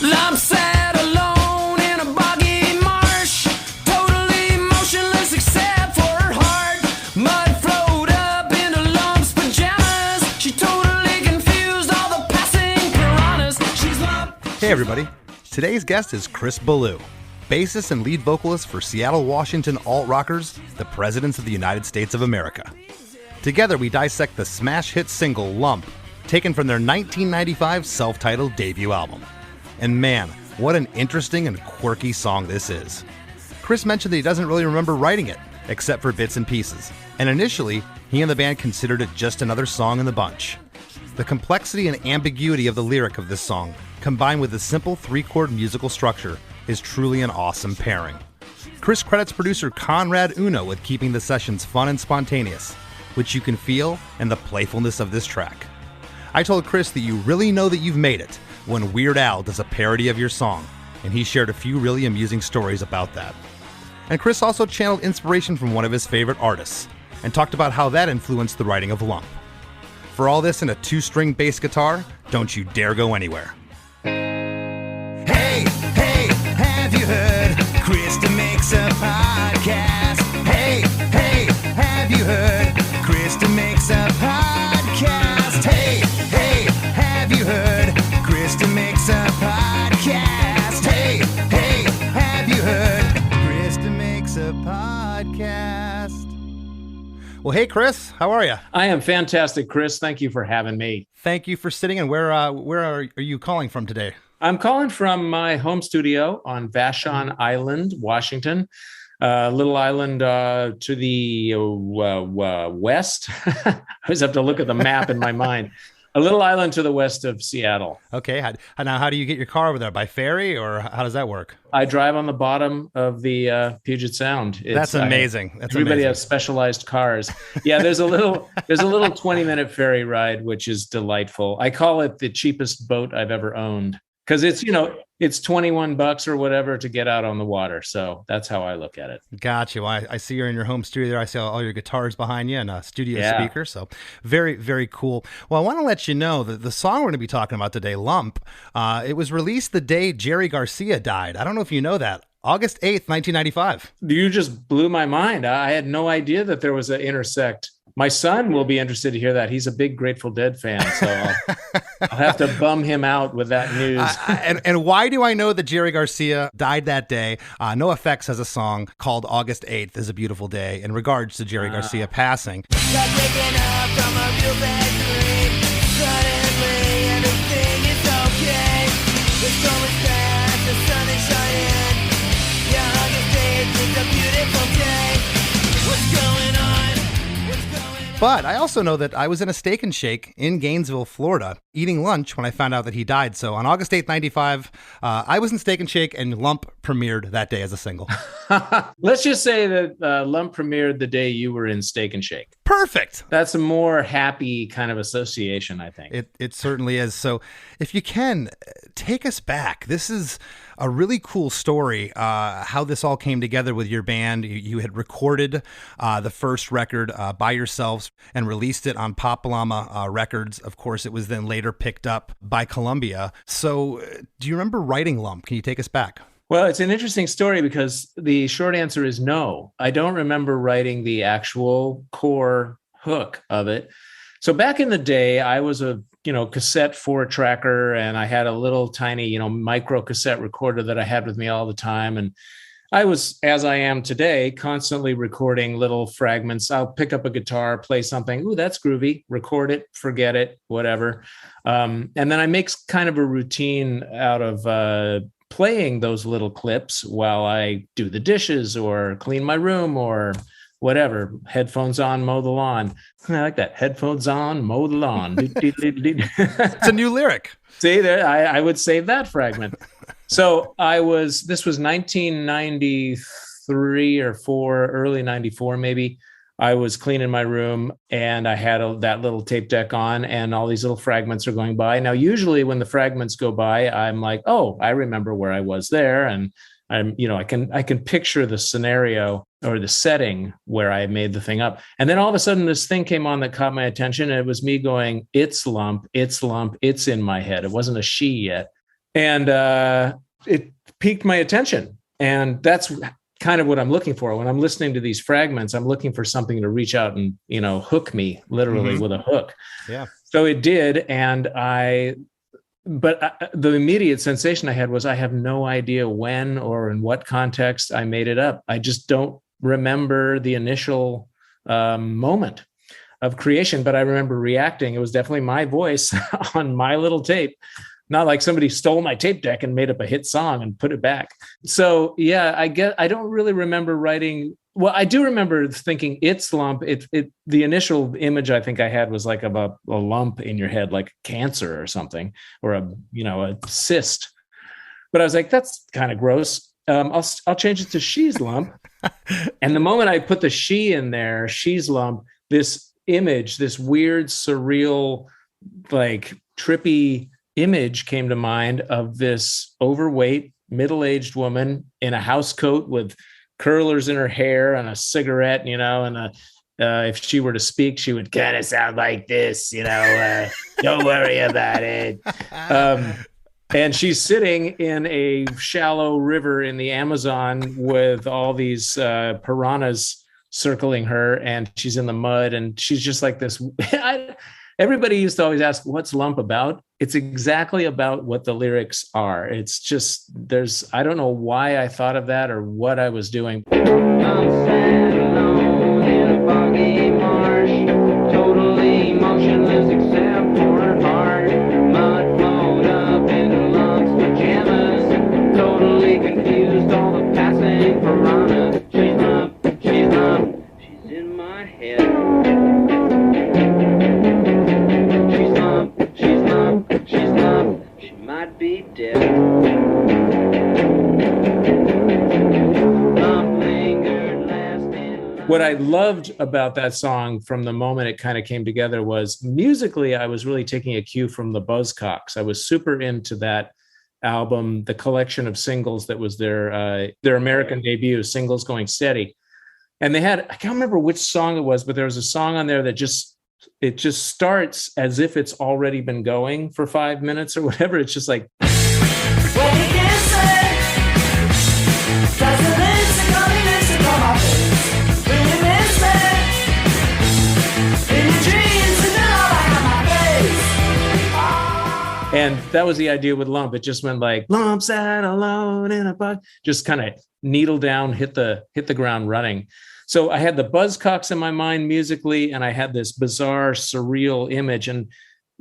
Lump sat alone in a boggy marsh, totally motionless except for her heart. Mud flowed up into Lump's pajamas. She totally confused all the passing piranhas. She's Lump. Hey everybody, today's guest is Chris Ballew, bassist and lead vocalist for Seattle, Washington alt-rockers, the Presidents of the United States of America. Together we dissect the smash hit single Lump, taken from their 1995 self-titled debut album. And man, what an interesting and quirky song this is. Chris mentioned that he doesn't really remember writing it, except for bits and pieces, and initially, he and the band considered it just another song in the bunch. The complexity and ambiguity of the lyric of this song, combined with the simple three-chord musical structure, is truly an awesome pairing. Chris credits producer Conrad Uno with keeping the sessions fun and spontaneous, which you can feel in the playfulness of this track. I told Chris that you really know that you've made it when Weird Al does a parody of your song, and he shared a few really amusing stories about that. And Chris also channeled inspiration from one of his favorite artists, and talked about how that influenced the writing of Lump. For all this in a 2-string bass guitar, don't you dare go anywhere. Hey, hey, have you heard? Chris DeMakes a podcast. Hey, hey, have you heard? Chris DeMakes a podcast. Hey, hey, have you heard? Chris DeMakes a podcast. Hey, hey, have you heard? Chris DeMakes a podcast. Well, hey Chris, how are you? I am fantastic, Chris. Thank you for having me. Thank you for sitting in. Where are you calling from today? I'm calling from my home studio on Vashon Island, Washington, little island to the west. I always have to look at the map in my mind. A little island to the west of Seattle. Okay. Now, how do you get your car over there? By ferry, or how does that work? I drive on the bottom of the Puget Sound. That's amazing. Everybody has specialized cars. Yeah, there's a little 20-minute ferry ride, which is delightful. I call it the cheapest boat I've ever owned because it's $21 or whatever to get out on the water. So that's how I look at it. Gotcha. Well, I see you're in your home studio there. I see all your guitars behind you and a studio speaker. So very, very cool. Well, I want to let you know that the song we're going to be talking about today, Lump, it was released the day Jerry Garcia died. I don't know if you know that. August 8th, 1995. You just blew my mind. I had no idea that there was an intersect. My son will be interested to hear that. He's a big Grateful Dead fan, so I'll have to bum him out with that news. And why do I know that Jerry Garcia died that day? NoFX has a song called August 8th is a Beautiful Day in regards to Jerry Garcia passing. Got waking up from a real bad dream. Suddenly everything is okay. The storm is past, the sun is shining. Yeah, August 8th is a beautiful day. What's going on? But I also know that I was in a Steak and Shake in Gainesville, Florida, eating lunch when I found out that he died. So on August 8th, 95, I was in Steak and Shake, and Lump premiered that day as a single. Let's just say that Lump premiered the day you were in Steak and Shake. Perfect. That's a more happy kind of association, I think. It certainly is. So if you can, take us back. This is a really cool story, how this all came together with your band. You had recorded the first record by yourselves and released it on Pop Llama Records. Of course, it was then later picked up by Columbia. So do you remember writing Lump? Can you take us back? Well, it's an interesting story because the short answer is no. I don't remember writing the actual core hook of it. So back in the day, I was a cassette 4-tracker, and I had a little tiny, micro cassette recorder that I had with me all the time. And I was, as I am today, constantly recording little fragments. I'll pick up a guitar, play something. Ooh, that's groovy. Record it, forget it, whatever. And then I make kind of a routine out of playing those little clips while I do the dishes or clean my room or whatever. Headphones on, mow the lawn. I like that. Headphones on, mow the lawn. It's a new lyric. See there, I would save that fragment. So this was 1993 or 4, early 94 maybe. I was cleaning my room and I had that little tape deck on and all these little fragments are going by. Now, usually when the fragments go by, I'm like, oh, I remember where I was there. And I can picture the scenario or the setting where I made the thing up. And then all of a sudden this thing came on that caught my attention. And it was me going, it's Lump, it's Lump, it's in my head. It wasn't a she yet. And it piqued my attention. And that's kind of what I'm looking for. When I'm listening to these fragments, I'm looking for something to reach out and, hook me literally with a hook. Yeah. So it did. And the immediate sensation I had was I have no idea when or in what context I made it up. I just don't remember the initial moment of creation, but I remember reacting. It was definitely my voice on my little tape. Not like somebody stole my tape deck and made up a hit song and put it back. So yeah, I don't really remember writing. Well, I do remember thinking it's lump. The initial image I think I had was like of a lump in your head, like cancer or something, or a cyst. But I was like, that's kind of gross. I'll change it to she's lump. And the moment I put the she in there, she's lump, this image, this weird, surreal, like trippy image came to mind of this overweight, middle-aged woman in a house coat with curlers in her hair and a cigarette, and if she were to speak, she would kind of sound like this, don't worry about it. And she's sitting in a shallow river in the Amazon with all these piranhas circling her, and she's in the mud, and she's just like this. Everybody used to always ask, what's lump about? It's exactly about what the lyrics are. It's just, I don't know why I thought of that or what I was doing. I'm sad alone in a foggy marsh, totally motionless except for her heart. Mud flowed up into lumps, pajamas, totally confused, all the passing piranhas. She's lump, she's in my head. She's lump, she might be dead. Lump lingered last. What I loved about that song from the moment it kind of came together was musically, I was really taking a cue from the Buzzcocks. I was super into that album, the collection of singles that was their American debut, Singles Going Steady. And they had, I can't remember which song it was, but there was a song on there that just starts as if it's already been going for 5 minutes or whatever. It's just like, When you kiss it, does the lipstick on my face? When you miss me, in your dreams, and then all I have my face. and that was the idea with lump. It just went like, lump sat alone in a bug, just kind of needle down, hit the ground running. So I had the Buzzcocks in my mind musically, and I had this bizarre, surreal image, and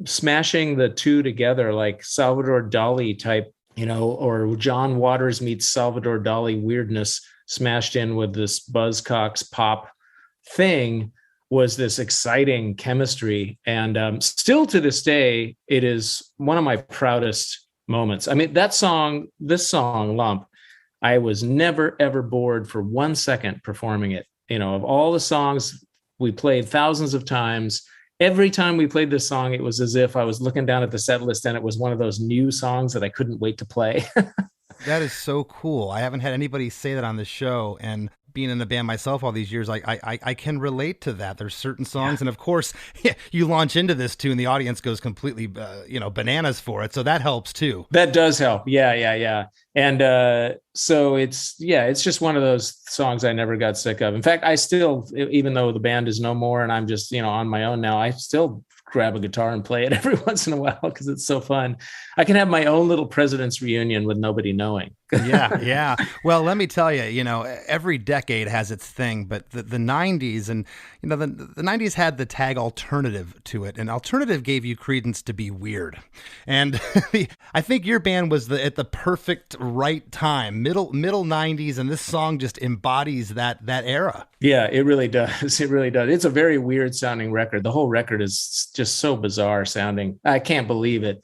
smashing the two together like Salvador Dali type, or John Waters meets Salvador Dali weirdness smashed in with this Buzzcocks pop thing was this exciting chemistry. And still to this day, it is one of my proudest moments. I mean, this song, Lump, I was never, ever bored for 1 second performing it. Of all the songs we played thousands of times, every time we played this song, it was as if I was looking down at the set list and it was one of those new songs that I couldn't wait to play. That is so cool. I haven't had anybody say that on the show, and being in the band myself all these years, I can relate to that. There's certain songs, and of course, you launch into this too, and the audience goes completely, bananas for it. So that helps too. That does help. Yeah. And so it's just one of those songs I never got sick of. In fact, I still, even though the band is no more and I'm just, on my own now, I still grab a guitar and play it every once in a while because it's so fun. I can have my own little president's reunion with nobody knowing. Yeah. Well, let me tell you, every decade has its thing, but the 90s and, the 90s had the tag alternative to it, and alternative gave you credence to be weird. And I think your band was at the perfect right time, middle 90s, and this song just embodies that era. Yeah, it really does. It really does. It's a very weird sounding record. The whole record is just so bizarre sounding. I can't believe it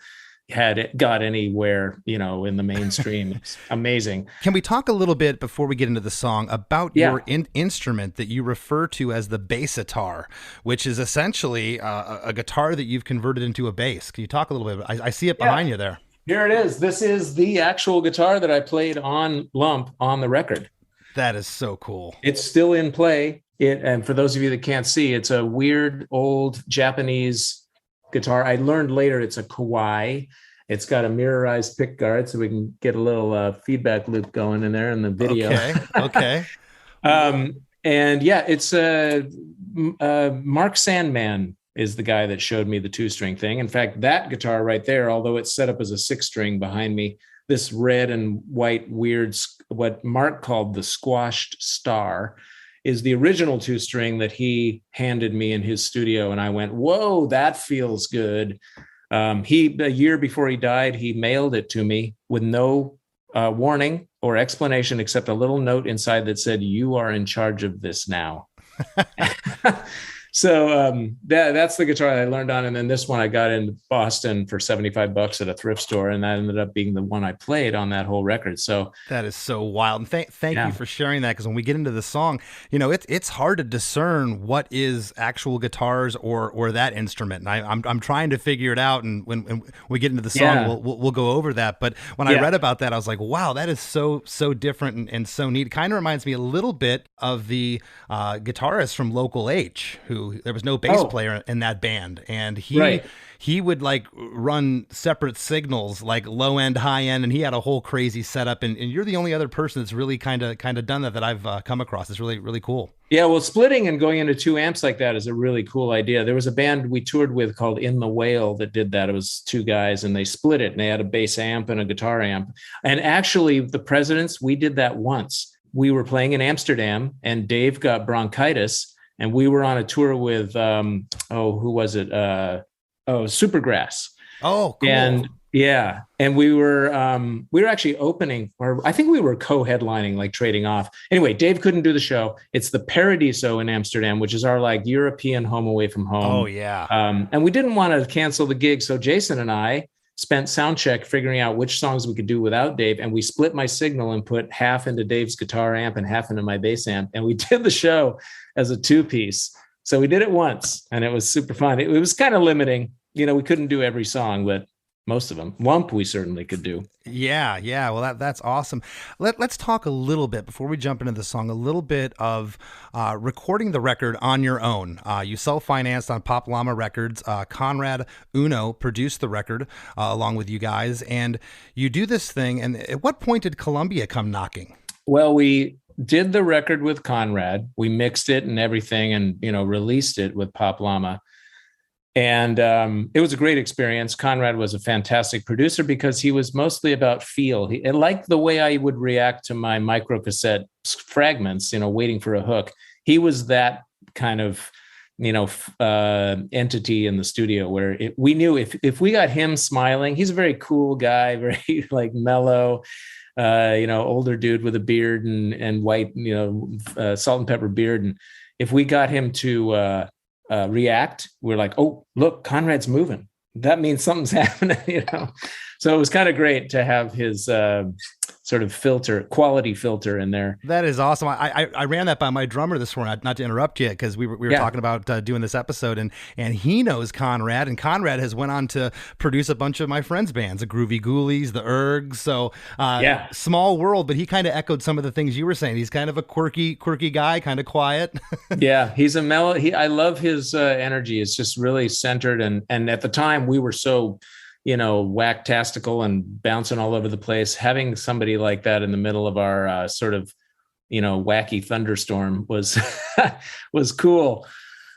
got anywhere, in the mainstream. It's amazing. Can we talk a little bit before we get into the song about your instrument that you refer to as the bassitar, which is essentially a guitar that you've converted into a bass? Can you talk a little bit? I see it behind you there. Here it is. This is the actual guitar that I played on Lump on the record. That is so cool. It's still in play. And for those of you that can't see, it's a weird old Japanese guitar. I learned later it's a Kawai, It's got a mirrorized pick guard, so we can get a little feedback loop going in there in the video. Okay. And yeah, it's Mark Sandman is the guy that showed me the 2-string thing. In fact, that guitar right there, although it's set up as a 6-string behind me, this red and white weird, what Mark called the squashed star, is the original 2-string that he handed me in his studio. And I went, whoa, that feels good. A year before he died, he mailed it to me with no warning or explanation, except a little note inside that said, "You are in charge of this now." So that's the guitar that I learned on. And then this one I got in Boston for $75 at a thrift store. And that ended up being the one I played on that whole record. So that is so wild. And thank you for sharing that. Because when we get into the song, it's hard to discern what is actual guitars or that instrument. And I'm trying to figure it out. And when we get into the song, we'll go over that. But when I read about that, I was like, wow, that is so different and so neat. It kind of reminds me a little bit of the guitarist from Local H, who there was no bass player in that band, and he would like run separate signals, like low end, high end, and he had a whole crazy setup. And you're the only other person that's really kind of done that I've come across. It's really, really cool. Yeah, well, splitting and going into 2 amps like that is a really cool idea. There was a band we toured with called In the Whale that did that. It was 2 guys, and they split it, and they had a bass amp and a guitar amp. And actually, the Presidents, we did that once. We were playing in Amsterdam, and Dave got bronchitis. And we were on a tour with, who was it? Supergrass. Oh, cool. And we were actually opening, or I think we were co-headlining, like trading off. Anyway, Dave couldn't do the show. It's the Paradiso in Amsterdam, which is our like European home away from home. Oh yeah. And we didn't want to cancel the gig, so Jason and I spent sound check figuring out which songs we could do without Dave. And we split my signal and put half into Dave's guitar amp and half into my bass amp. And we did the show as a 2-piece. So we did it once, and it was super fun. It was kind of limiting. We couldn't do every song, but most of them. Wump we certainly could do. Yeah. Well, that's awesome. Let's talk a little bit, before we jump into the song, a little bit of recording the record on your own. You self-financed on Pop Llama Records. Conrad Uno produced the record along with you guys, and you do this thing. And at what point did Columbia come knocking? Well, we did the record with Conrad. We mixed it and everything, and released it with Pop Llama. And it was a great experience. Conrad was a fantastic producer because he was mostly about feel. He liked the way I would react to my microcassette fragments, waiting for a hook. He was that kind of, entity in the studio where we knew if we got him smiling, he's a very cool guy, very like mellow, older dude with a beard and white, salt and pepper beard. And if we got him to react, we're like, oh, look, Conrad's moving. That means something's happening, So it was kind of great to have his sort of quality filter in there. That is awesome. I ran that by my drummer this morning, not to interrupt you, because we were talking about doing this episode, and he knows Conrad, and Conrad has went on to produce a bunch of my friends' bands, the Groovy Ghoulies, the Ergs. So small world, but he kind of echoed some of the things you were saying. He's kind of a quirky guy, kind of quiet. Yeah, he's a mellow. I love his energy. It's just really centered, and at the time we were so whack-tastical and bouncing all over the place. Having somebody like that in the middle of our sort of, wacky thunderstorm was cool.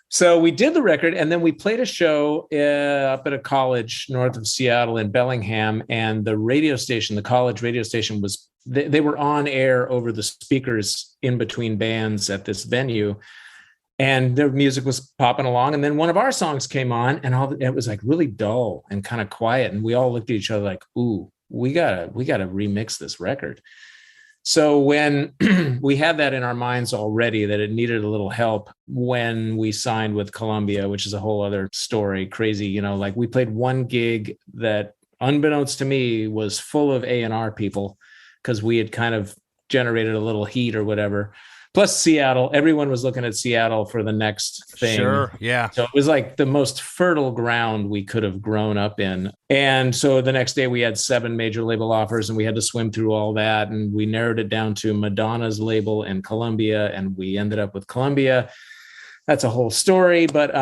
So we did the record, and then we played a show up at a college north of Seattle in Bellingham, and the radio station, the college radio station, they were on air over the speakers in between bands at this venue. And their music was popping along. And then one of our songs came on, and it was like really dull and kind of quiet. And we all looked at each other like, ooh, we gotta remix this record. So when we had that in our minds already, that it needed a little help, when we signed with Columbia, which is a whole other story, crazy, like we played one gig that, unbeknownst to me, was full of A&R people, because we had kind of generated a little heat or whatever. Plus Seattle, everyone was looking at Seattle for the next thing. Sure, yeah. So it was like the most fertile ground we could have grown up in. And so the next day we had 7 major label offers, and we had to swim through all that. And we narrowed it down to Madonna's label and Columbia, and we ended up with Columbia. That's a whole story. But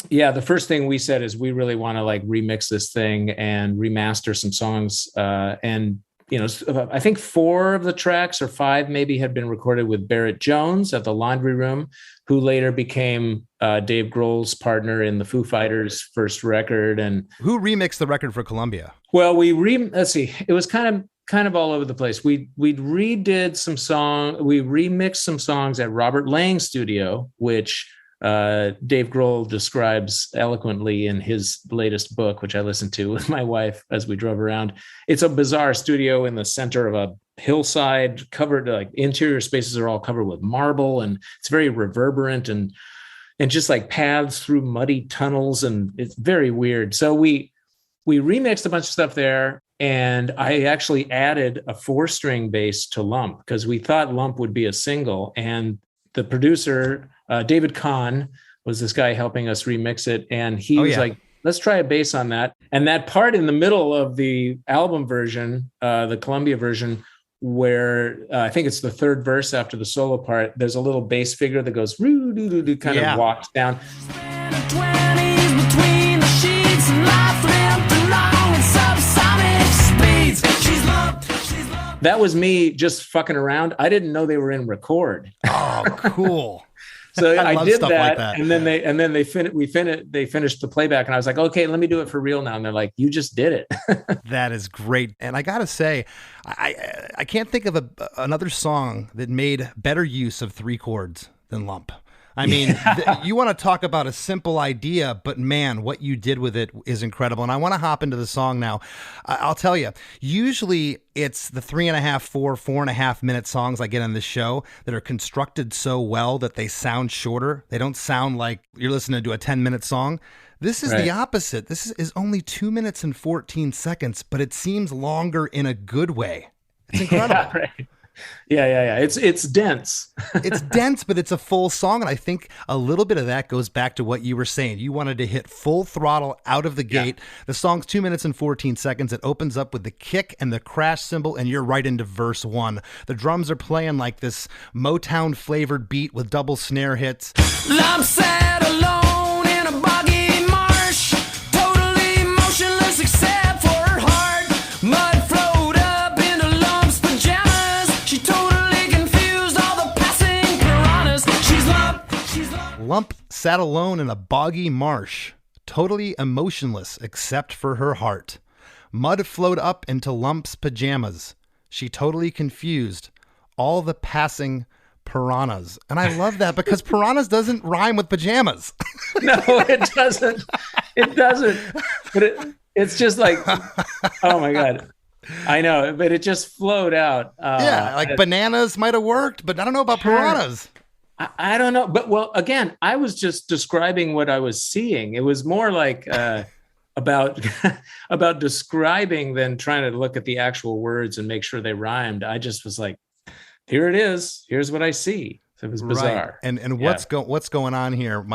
Yeah, the first thing we said is we really want to like remix this thing and remaster some songs. And I think 4 of the tracks or 5 maybe had been recorded with Barrett Jones at the Laundry Room, who later became Dave Grohl's partner in the Foo Fighters' first record. And Who remixed the record for Columbia? well, let's see, it was kind of all over the place. We remixed some songs at Robert Lang's studio, which Dave Grohl describes eloquently in his latest book, which I listened to with my wife as we drove around. It's a bizarre studio in the center of a hillside, covered, like interior spaces are all covered with marble, and it's very reverberant and just like paths through muddy tunnels, and it's very weird. So we remixed a bunch of stuff there, and I actually added a 4-string bass to Lump because we thought Lump would be a single, and the producer David Kahn was this guy helping us remix it. And he was like, let's try a bass on that. And that part in the middle of the album version, the Columbia version, where I think it's the 3rd verse after the solo part, there's a little bass figure that goes kind of walks down. That was me just fucking around. I didn't know they were in record. Oh, cool. So I did that, like that, and then they finished the playback, and I was like, okay, let me do it for real now. And they're like, you just did it. That is great. And I gotta say, I can't think of another song that made better use of 3 chords than Lump. I mean, you want to talk about a simple idea, but man, what you did with it is incredible. And I want to hop into the song now. I'll tell you, usually it's the 3.5, 4.5 minute songs I get on this show that are constructed so well that they sound shorter. They don't sound like you're listening to a 10-minute song. This is the opposite. This is only 2 minutes and 14 seconds, but it seems longer in a good way. It's incredible. Yeah, right. Yeah. It's dense. It's dense, but it's a full song. And I think a little bit of that goes back to what you were saying. You wanted to hit full throttle out of the gate. The song's 2 minutes and 14 seconds. It opens up with the kick and the crash cymbal, and you're right into verse 1. The drums are playing like this Motown flavored beat with double snare hits. Lump sat alone in a boggy marsh, totally motionless except for her heart. Mud flowed up into Lump's pajamas. She totally confused all the passing piranhas. She's Lump. Lump sat alone in a boggy marsh, totally emotionless except for her heart. Mud flowed up into Lump's pajamas. She totally confused all the passing piranhas. And I love that because piranhas doesn't rhyme with pajamas. No, it doesn't. It doesn't. But it's just like, oh my God. I know, but it just flowed out. Bananas might have worked, but I don't know about piranhas. I don't know. But well, again, I was just describing what I was seeing. It was more like about describing than trying to look at the actual words and make sure they rhymed. I just was like, here it is. Here's what I see. So it was bizarre. Right. And what's going on here?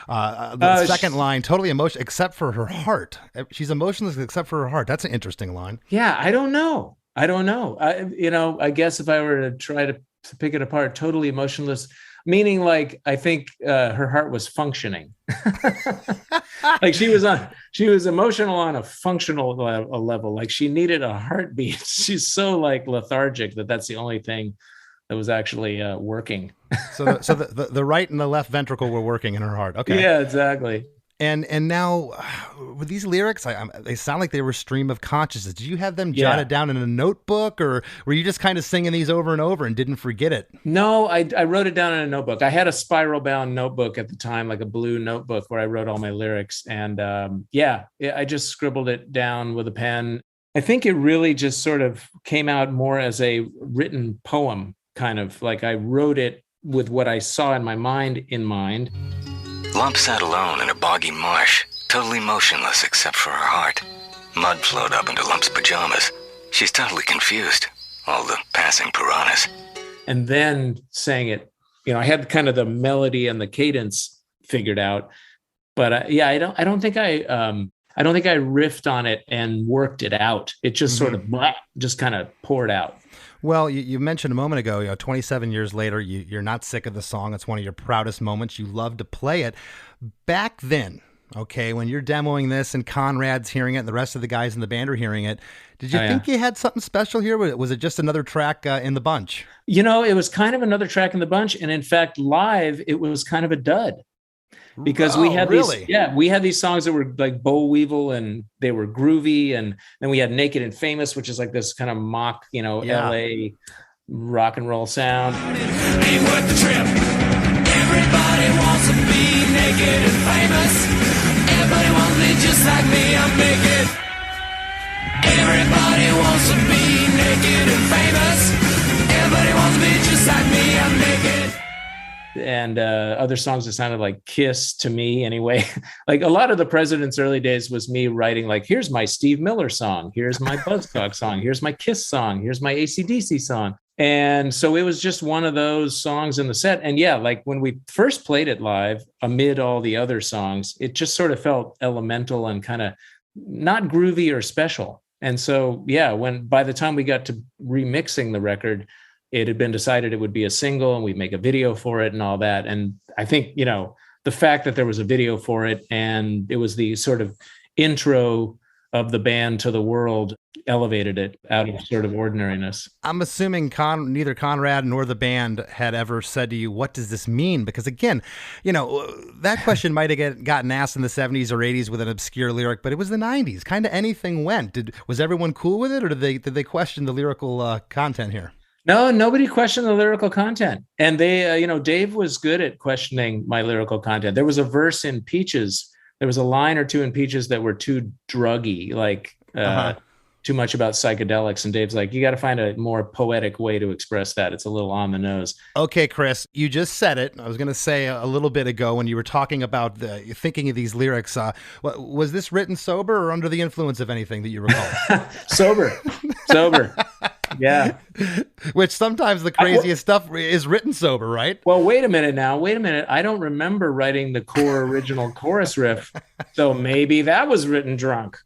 The second line, totally emotional except for her heart. She's emotionless except for her heart. That's an interesting line. Yeah, I don't know. I guess if I were to try to pick it apart, totally emotionless, meaning like I think her heart was functioning. Like she was emotional on a functional level. Like she needed a heartbeat. She's so like lethargic that's the only thing that was actually working. So the right and the left ventricle were working in her heart. Okay. Yeah, exactly. And now with these lyrics, they sound like they were stream of consciousness. Did you have them jotted down in a notebook, or were you just kind of singing these over and over and didn't forget it? No, I wrote it down in a notebook. I had a spiral bound notebook at the time, like a blue notebook where I wrote all my lyrics. And I just scribbled it down with a pen. I think it really just sort of came out more as a written poem, kind of like I wrote it with what I saw in my mind in mind. Lump sat alone in a boggy marsh, totally motionless except for her heart. Mud flowed up into Lump's pajamas. She's totally confused. All the passing piranhas. And then sang it, I had kind of the melody and the cadence figured out, but I don't think I riffed on it and worked it out. It just sort of just kind of poured out. Well, you mentioned a moment ago, 27 years later, you're not sick of the song. It's one of your proudest moments. You love to play it. Back then, Okay, when you're demoing this and Conrad's hearing it and the rest of the guys in the band are hearing it, did you think you had something special here? Was it just another track in the bunch? You know, it was kind of another track in the bunch. And in fact, live, it was kind of a dud. Because we had we had these songs that were like Boll Weevil and they were groovy. And then we had Naked and Famous, which is like this kind of mock, LA rock and roll sound. Ain't worth the trip. Everybody wants to be naked and famous. Everybody wants to be just like me, I'm naked. Everybody wants to be naked and famous. Everybody wants to be just like me, I'm naked. And other songs that sounded like Kiss to me anyway. Like a lot of the President's early days was me writing like, here's my Steve Miller song, here's my Buzzcock song, here's my Kiss song, here's my AC/DC song. And so it was just one of those songs in the set. And yeah, like when we first played it live, amid all the other songs, it just sort of felt elemental and kind of not groovy or special. And so, yeah, by the time we got to remixing the record, it had been decided it would be a single and we'd make a video for it and all that. And I think, the fact that there was a video for it and it was the sort of intro of the band to the world elevated it out of sort of ordinariness. I'm assuming neither Conrad nor the band had ever said to you, what does this mean? Because again, that question might have gotten asked in the 70s or 80s with an obscure lyric, but it was the 90s. Kind of anything went. Was everyone cool with it, or did they question the lyrical content here? No, nobody questioned the lyrical content. And they, Dave was good at questioning my lyrical content. There was a verse in Peaches. There was a line or two in Peaches that were too druggy, like too much about psychedelics. And Dave's like, you got to find a more poetic way to express that. It's a little on the nose. Okay, Chris, you just said it. I was going to say a little bit ago when you were talking about thinking of these lyrics. Was this written sober or under the influence of anything that you recall? Sober. Yeah. Which sometimes the craziest stuff is written sober, right? Well, wait a minute. I don't remember writing the core original chorus riff. So maybe that was written drunk.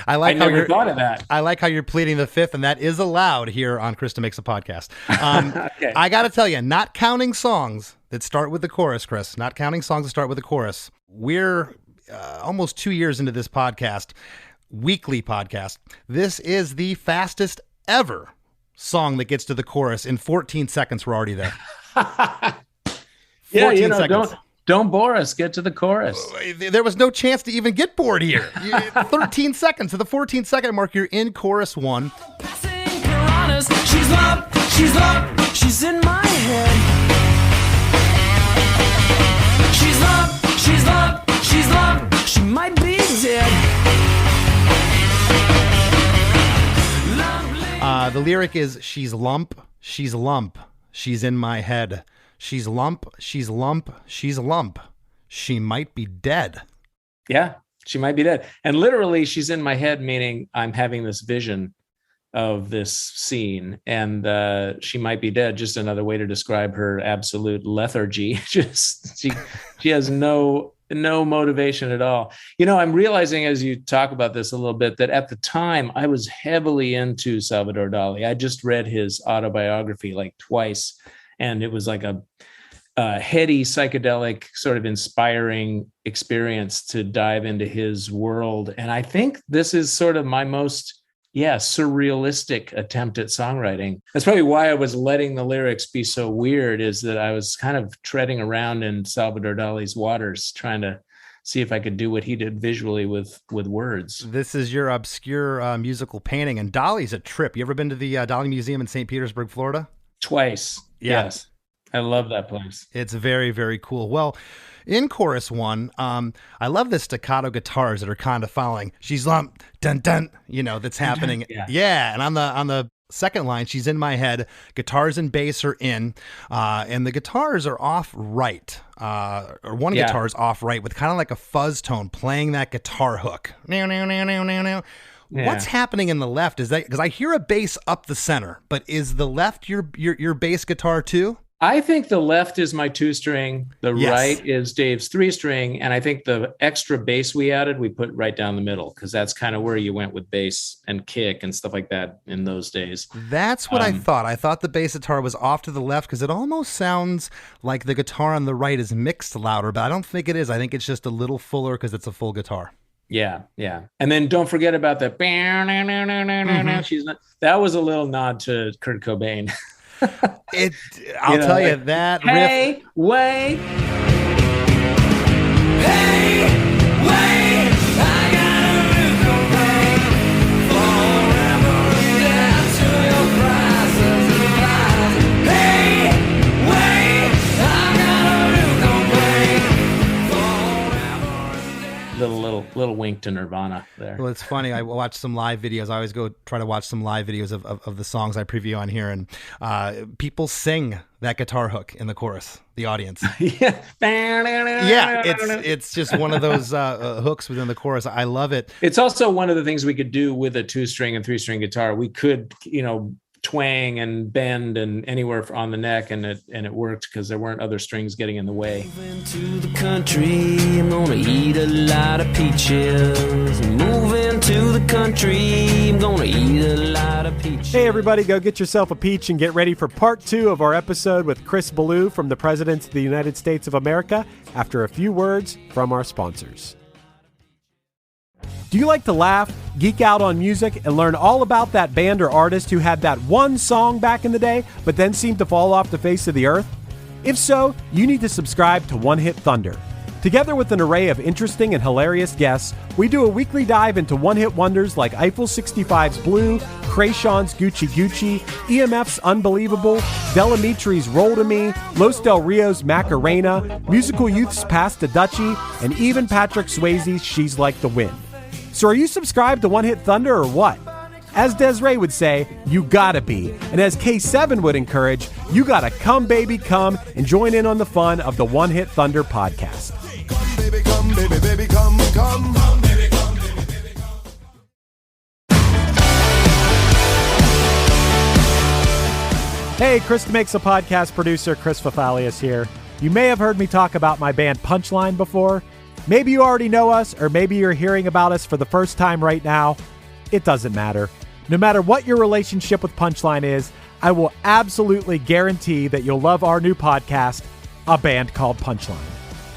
I never thought of that. I like how you're pleading the fifth, and that is allowed here on Chris DeMakes a Podcast. Okay. I got to tell you, not counting songs that start with the chorus, Chris, not counting songs that start with the chorus, we're almost 2 years into this podcast, weekly podcast. This is the fastest ever song that gets to the chorus. In 14 seconds, we're already there. 14 seconds. Don't bore us. Get to the chorus. There was no chance to even get bored here. 13 seconds. To the 14-second mark, you're in chorus one. Passing piranhas. She's love, she's in my head. She's love, she might be dead. The lyric is, she's lump, she's in my head. She's lump, she's lump. She might be dead. Yeah, she might be dead. And literally, she's in my head, meaning I'm having this vision of this scene, and she might be dead. Just another way to describe her absolute lethargy. She has no motivation at all. I'm realizing as you talk about this a little bit that at the time I was heavily into Salvador Dali. I just read his autobiography like twice, and it was like a heady, psychedelic, sort of inspiring experience to dive into his world. And I think this is sort of my most surrealistic attempt at songwriting. That's probably why I was letting the lyrics be so weird, is that I was kind of treading around in Salvador Dali's waters, trying to see if I could do what he did visually with words. This is your obscure musical painting, and Dali's a trip. You ever been to the Dali Museum in St. Petersburg, Florida? Twice. Yeah. Yes. I love that place. It's very, very cool. Well, in chorus one, I love the staccato guitars that are kind of following. She's lump, dun dun, that's happening. Yeah. And on the second line, she's in my head. Guitars and bass are in, and the guitars are off right, or one guitar is off right with kind of like a fuzz tone playing that guitar hook. Now. Yeah. What's happening in the left? Is that because I hear a bass up the center, but is the left your bass guitar too? I think the left is my 2-string, the Yes. right is Dave's 3-string, and I think the extra bass we added, we put right down the middle, because that's kind of where you went with bass and kick and stuff like that in those days. That's what I thought. I thought the bass guitar was off to the left because it almost sounds like the guitar on the right is mixed louder, but I don't think it is. I think it's just a little fuller because it's a full guitar. Yeah, yeah. And then don't forget about the she's not, that was a little nod to Kurt Cobain. I'll tell you that riff. Hey, wait. Hey, wait, I got a rhythm break. Forever dead to your prices and lies. Hey, wait, I got a rhythm break. Forever dead. Little wink to Nirvana there. Well, it's funny. I watch some live videos. I always go try to watch some live videos of the songs I preview on here, and people sing that guitar hook in the chorus. The audience, Yeah. it's just one of those hooks within the chorus. I love it. It's also one of the things we could do with a 2-string and 3-string guitar. We could, twang and bend and anywhere on the neck, and it worked because there weren't other strings getting in the way. To the country, I'm gonna eat a lot of peaches. Moving to the country, I'm gonna eat a lot of peaches. Hey everybody, go get yourself a peach and get ready for part 2 of our episode with Chris Ballew from the President of the United States of America after a few words from our sponsors. Do you like to laugh, geek out on music, and learn all about that band or artist who had that one song back in the day, but then seemed to fall off the face of the earth? If so, you need to subscribe to One Hit Thunder. Together with an array of interesting and hilarious guests, we do a weekly dive into one-hit wonders like Eiffel 65's Blue, Krayshawn's Gucci Gucci, EMF's Unbelievable, Delamitri's Roll to Me, Los Del Rio's Macarena, Musical Youth's Pass the Dutchie, and even Patrick Swayze's She's Like the Wind. So are you subscribed to One Hit Thunder or what? As Desiree would say, you gotta be. And as K7 would encourage, you gotta come baby come and join in on the fun of the One Hit Thunder podcast. Come, baby, come, baby, baby, come, come. Come, baby, come, baby, baby, come. Hey, Chris DeMakes a podcast producer, Chris Fafalius here. You may have heard me talk about my band Punchline before. Maybe you already know us, or maybe you're hearing about us for the first time right now. It doesn't matter. No matter what your relationship with Punchline is, I will absolutely guarantee that you'll love our new podcast, A Band Called Punchline.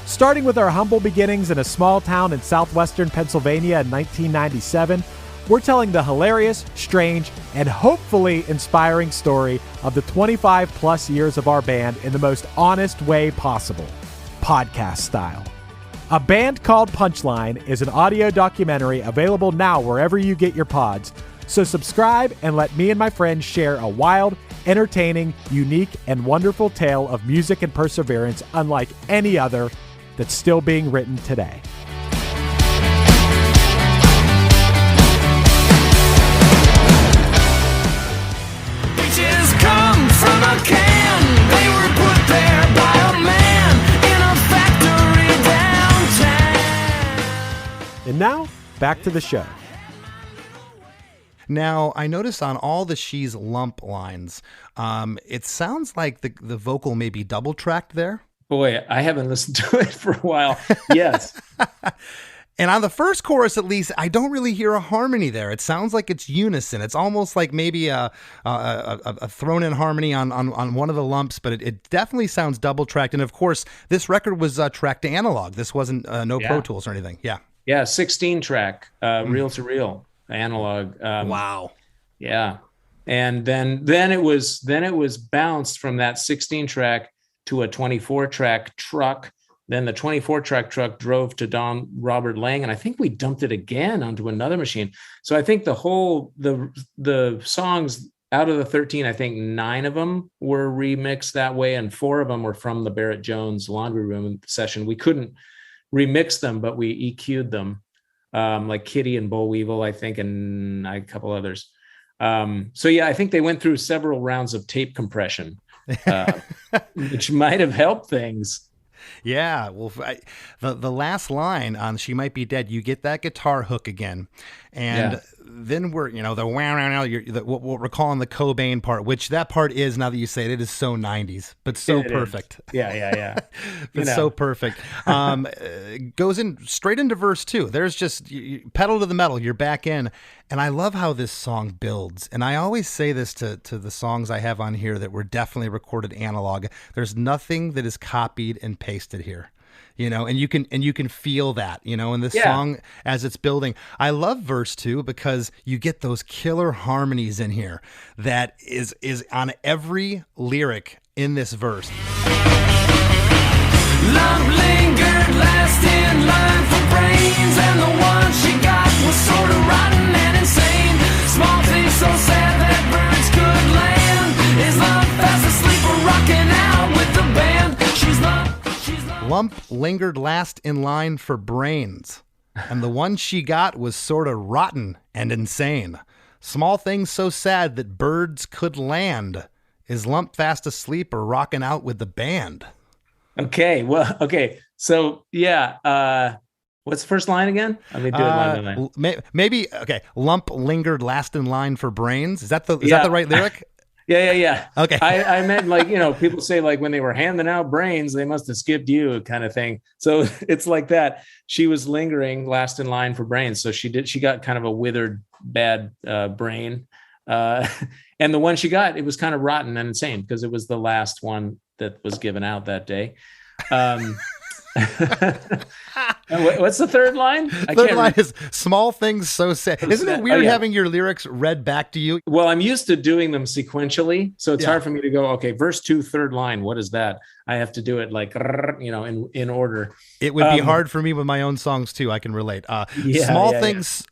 Starting with our humble beginnings in a small town in southwestern Pennsylvania in 1997, we're telling the hilarious, strange, and hopefully inspiring story of the 25 plus years of our band in the most honest way possible, podcast style. A Band Called Punchline is an audio documentary available now wherever you get your pods. So subscribe and let me and my friends share a wild, entertaining, unique, and wonderful tale of music and perseverance unlike any other that's still being written today. Peaches come from a can. They were put there by a man in a factory downtown. And now, back to the show. Now, I noticed on all the She's Lump lines, it sounds like the vocal may be double tracked there. Boy, I haven't listened to it for a while. Yes. And on the first chorus, at least, I don't really hear a harmony there. It sounds like it's unison. It's almost like maybe a thrown-in harmony on one of the lumps, but it definitely sounds double-tracked. And, of course, this record was tracked to analog. This wasn't Pro Tools or anything. Yeah. Yeah, 16-track, reel-to-reel, analog. Wow. Yeah. And then it was bounced from that 16-track to a 24-track truck. Then the 24-track truck drove to Don Robert Lang, and I think we dumped it again onto another machine. So I think the songs out of the 13, I think 9 of them were remixed that way, and 4 of them were from the Barrett Jones Laundry Room session. We couldn't remix them, but we EQ'd them, like Kitty and Boll Weevil, I think, and a couple others. So yeah, I think they went through several rounds of tape compression, which might have helped things. Yeah, well, the last line on "She Might Be Dead," you get that guitar hook again, And then we're, the what we're calling the Cobain part, which that part is, now that you say it, it is so 90s, but so perfect. Yeah. It's so perfect. Goes in straight into verse 2. There's just pedal to the metal. You're back in. And I love how this song builds. And I always say this to the songs I have on here that were definitely recorded analog. There's nothing that is copied and pasted here. And you can feel that, in this song as it's building. I love verse 2 because you get those killer harmonies in here that is on every lyric in this verse. Love lingered last in line for brains, and the one she got was sort of rotten and insane. Small things so sad that birds could land. Is love fast asleep or rocking out with the band? She's love. Lump lingered last in line for brains, and the one she got was sort of rotten and insane. Small things so sad that birds could land. Is Lump fast asleep or rocking out with the band? Okay. So what's the first line again? Let me do it line by line. Maybe. Okay. Lump lingered last in line for brains. Is that the right lyric? Yeah. Okay. I meant people say when they were handing out brains, they must have skipped you kind of thing. So it's like that. She was lingering last in line for brains. So she got kind of a withered, bad brain. And the one she got, it was kind of rotten and insane because it was the last one that was given out that day. And what's the third line? Third line is small things so sad. Isn't it weird having your lyrics read back to you? Well, I'm used to doing them sequentially, so it's hard for me to go, okay, verse 2, third line. What is that? I have to do it in order. It would be hard for me with my own songs too. I can relate.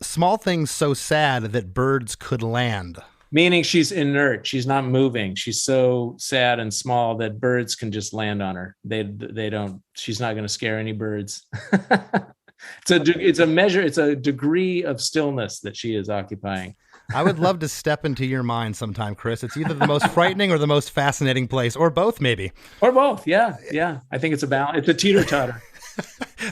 Small things so sad that birds could land. Meaning she's inert. She's not moving. She's so sad and small that birds can just land on her. They don't. She's not going to scare any birds. It's a measure. It's a degree of stillness that she is occupying. I would love to step into your mind sometime, Chris. It's either the most frightening or the most fascinating place, or both, maybe. Or both. Yeah. I think it's a balance. It's a teeter-totter.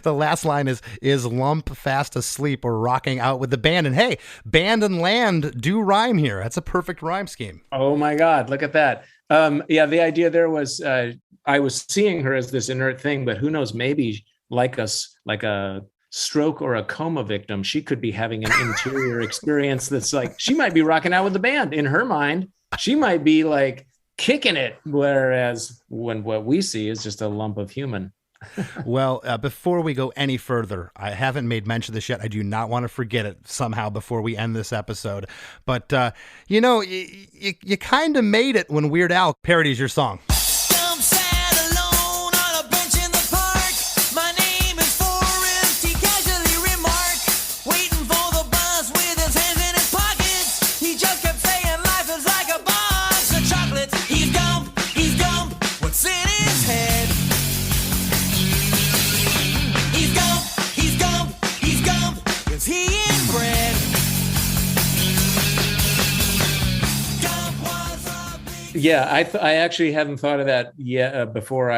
The last line is Lump fast asleep or rocking out with the band. And hey, band and land do rhyme here. That's a perfect rhyme scheme. Oh my God, look at that. The idea there was I was seeing her as this inert thing, but who knows, maybe like a stroke or a coma victim, she could be having an interior experience that's she might be rocking out with the band. In her mind, she might be kicking it, whereas when what we see is just a lump of human. Well, before we go any further, I haven't made mention of this yet. I do not want to forget it somehow before we end this episode. But, you kind of made it when Weird Al parodies your song. I'm sad alone on a bench in the park. My name is Forrest, he casually remarked. Waiting for the bus with his hands in his pockets. He just kept saying life is like a box of chocolates. He's dumb, what's in his head? Is he inbred? Yeah, I actually hadn't thought of that yet before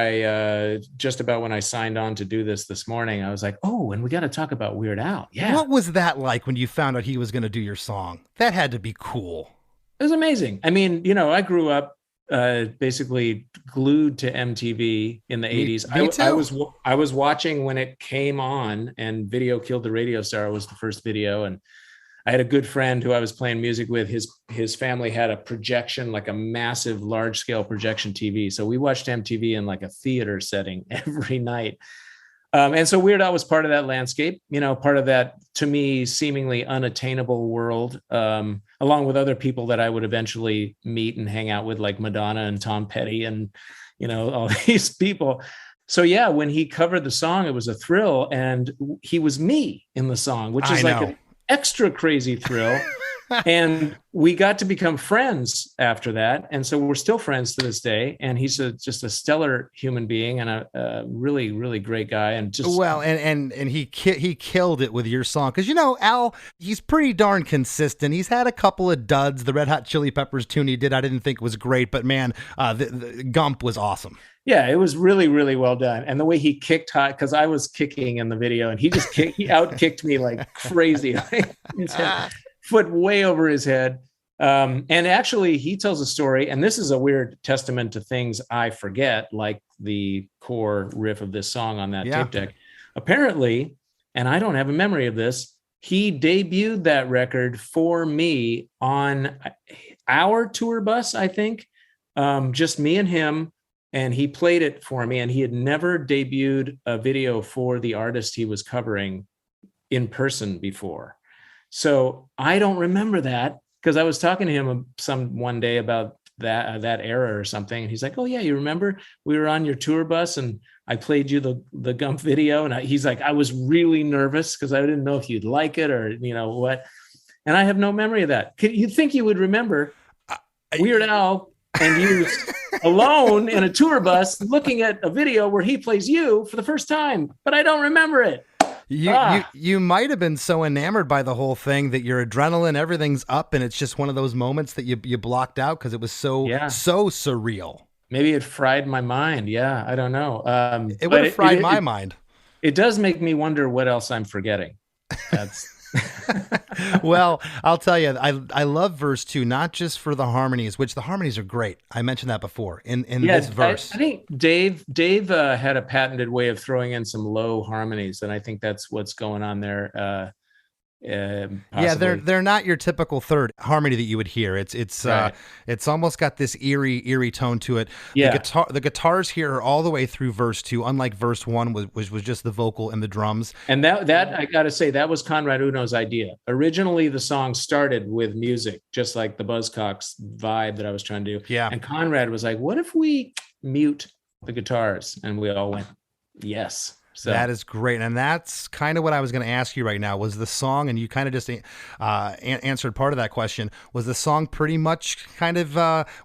just about when I signed on to do this morning. I was like, oh, and we got to talk about Weird Al. Yeah. What was that like when you found out he was going to do your song? That had to be cool. It was amazing. I mean, I grew up basically glued to MTV in the 80s. Me too. I was watching when it came on, and Video Killed the Radio Star was the first video. And I had a good friend who I was playing music with. His family had a projection, like a massive large scale projection TV. So we watched MTV in a theater setting every night. And so Weird Al was part of that landscape, part of that, to me, seemingly unattainable world, along with other people that I would eventually meet and hang out with, like Madonna and Tom Petty and, all these people. So, yeah, when he covered the song, it was a thrill. And he was me in the song, which is an extra crazy thrill. And we got to become friends after that. And so we're still friends to this day. And he's just a stellar human being and a really, really great guy. And just and he killed it with your song. Because, Al, he's pretty darn consistent. He's had a couple of duds. The Red Hot Chili Peppers tune he did, I didn't think was great. But, man, the Gump was awesome. Yeah, it was really, really well done. And the way he kicked high, because I was kicking in the video, and he out kicked me like crazy. His head, foot way over his head. And actually, he tells a story, and this is a weird testament to things I forget, like the core riff of this song on that tape deck. Apparently, and I don't have a memory of this, he debuted that record for me on our tour bus, I think, just me and him. And he played it for me, and he had never debuted a video for the artist he was covering in person before. So I don't remember that, because I was talking to him one day about that era or something. And he's like, oh yeah, you remember we were on your tour bus and I played you the Gump video. And he's like, I was really nervous because I didn't know if you'd like it or, what. And I have no memory of that. You'd think you would remember Weird Al and you alone in a tour bus looking at a video where he plays you for the first time, but I don't remember it. You might have been so enamored by the whole thing that your adrenaline, everything's up, and it's just one of those moments that you blocked out because it was so surreal. Maybe it fried my mind. Yeah, I don't know. It would have fried my mind. It does make me wonder what else I'm forgetting. That's Well, I'll tell you, I love verse 2, not just for the harmonies, which the harmonies are great. I mentioned that before in this verse. I think Dave had a patented way of throwing in some low harmonies, and I think that's what's going on there. Yeah, they're not your typical third harmony that you would hear. It's Right. It's almost got this eerie tone to it. Yeah. The guitars here are all the way through verse 2, unlike verse 1 was just the vocal and the drums. And that I got to say, that was Conrad Uno's idea. Originally, the song started with music, just like the Buzzcocks vibe that I was trying to do. Yeah. And Conrad was like, what if we mute the guitars? And we all went, yes. So That is great. And that's kind of what I was going to ask you right now. Was the song, and you kind of just answered part of that question, was the song pretty much kind of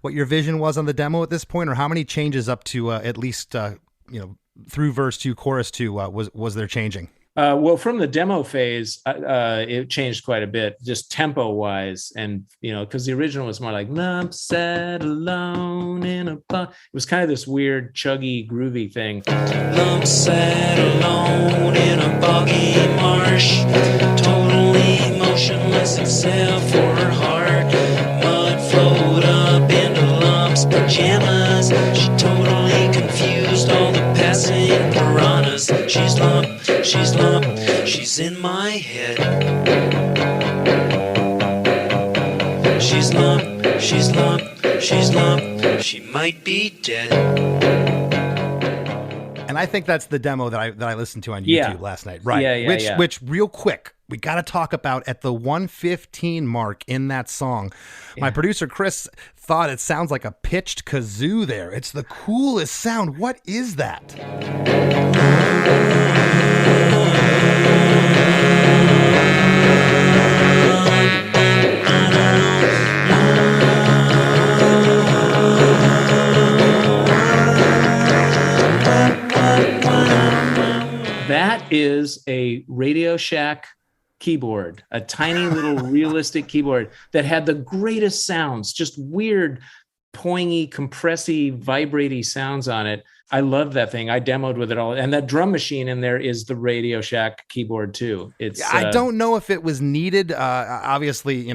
what your vision was on the demo at this point? Or how many changes up to at least, through verse 2, chorus 2, was there changing? well, from the demo phase, it changed quite a bit, just tempo wise. And, because the original was more like lump sat alone in a it was kind of this weird, chuggy, groovy thing. Lump sat alone in a boggy marsh, totally motionless except for her heart. Mud flowed up into Lump's pajamas. She totally confused all the passing piranhas. She's lump, she's in my head. She's lump, she might be dead. And I think that's the demo that I listened to on YouTube last night. Right. Which real quick, we got to talk about at the 1:15 mark in that song. My producer, Chris, thought it sounds like a pitched kazoo there. It's the coolest sound. What is that? That is a Radio Shack keyboard, a tiny little realistic keyboard that had the greatest sounds, just weird, poingy, compressy, vibraty sounds on it. I love that thing. I demoed with it all. And that drum machine in there is the Radio Shack keyboard too. I don't know if it was needed. Obviously,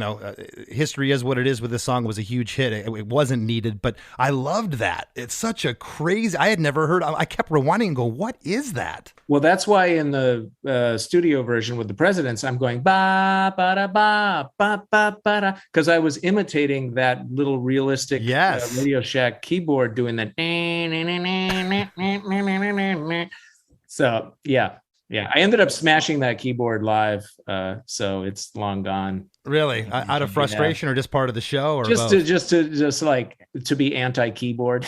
history is what it is with this song. It was a huge hit. It wasn't needed, but I loved that. It's such a crazy, I had never heard, I kept rewinding and go, what is that? Well, that's why in the studio version with the Presidents, I'm going ba ba da ba ba ba ba da, because I was imitating that little realistic Radio Shack keyboard doing that. So yeah, I ended up smashing that keyboard live, so it's long gone. Really, out of frustration, or just part of the show, or just to be anti-keyboard.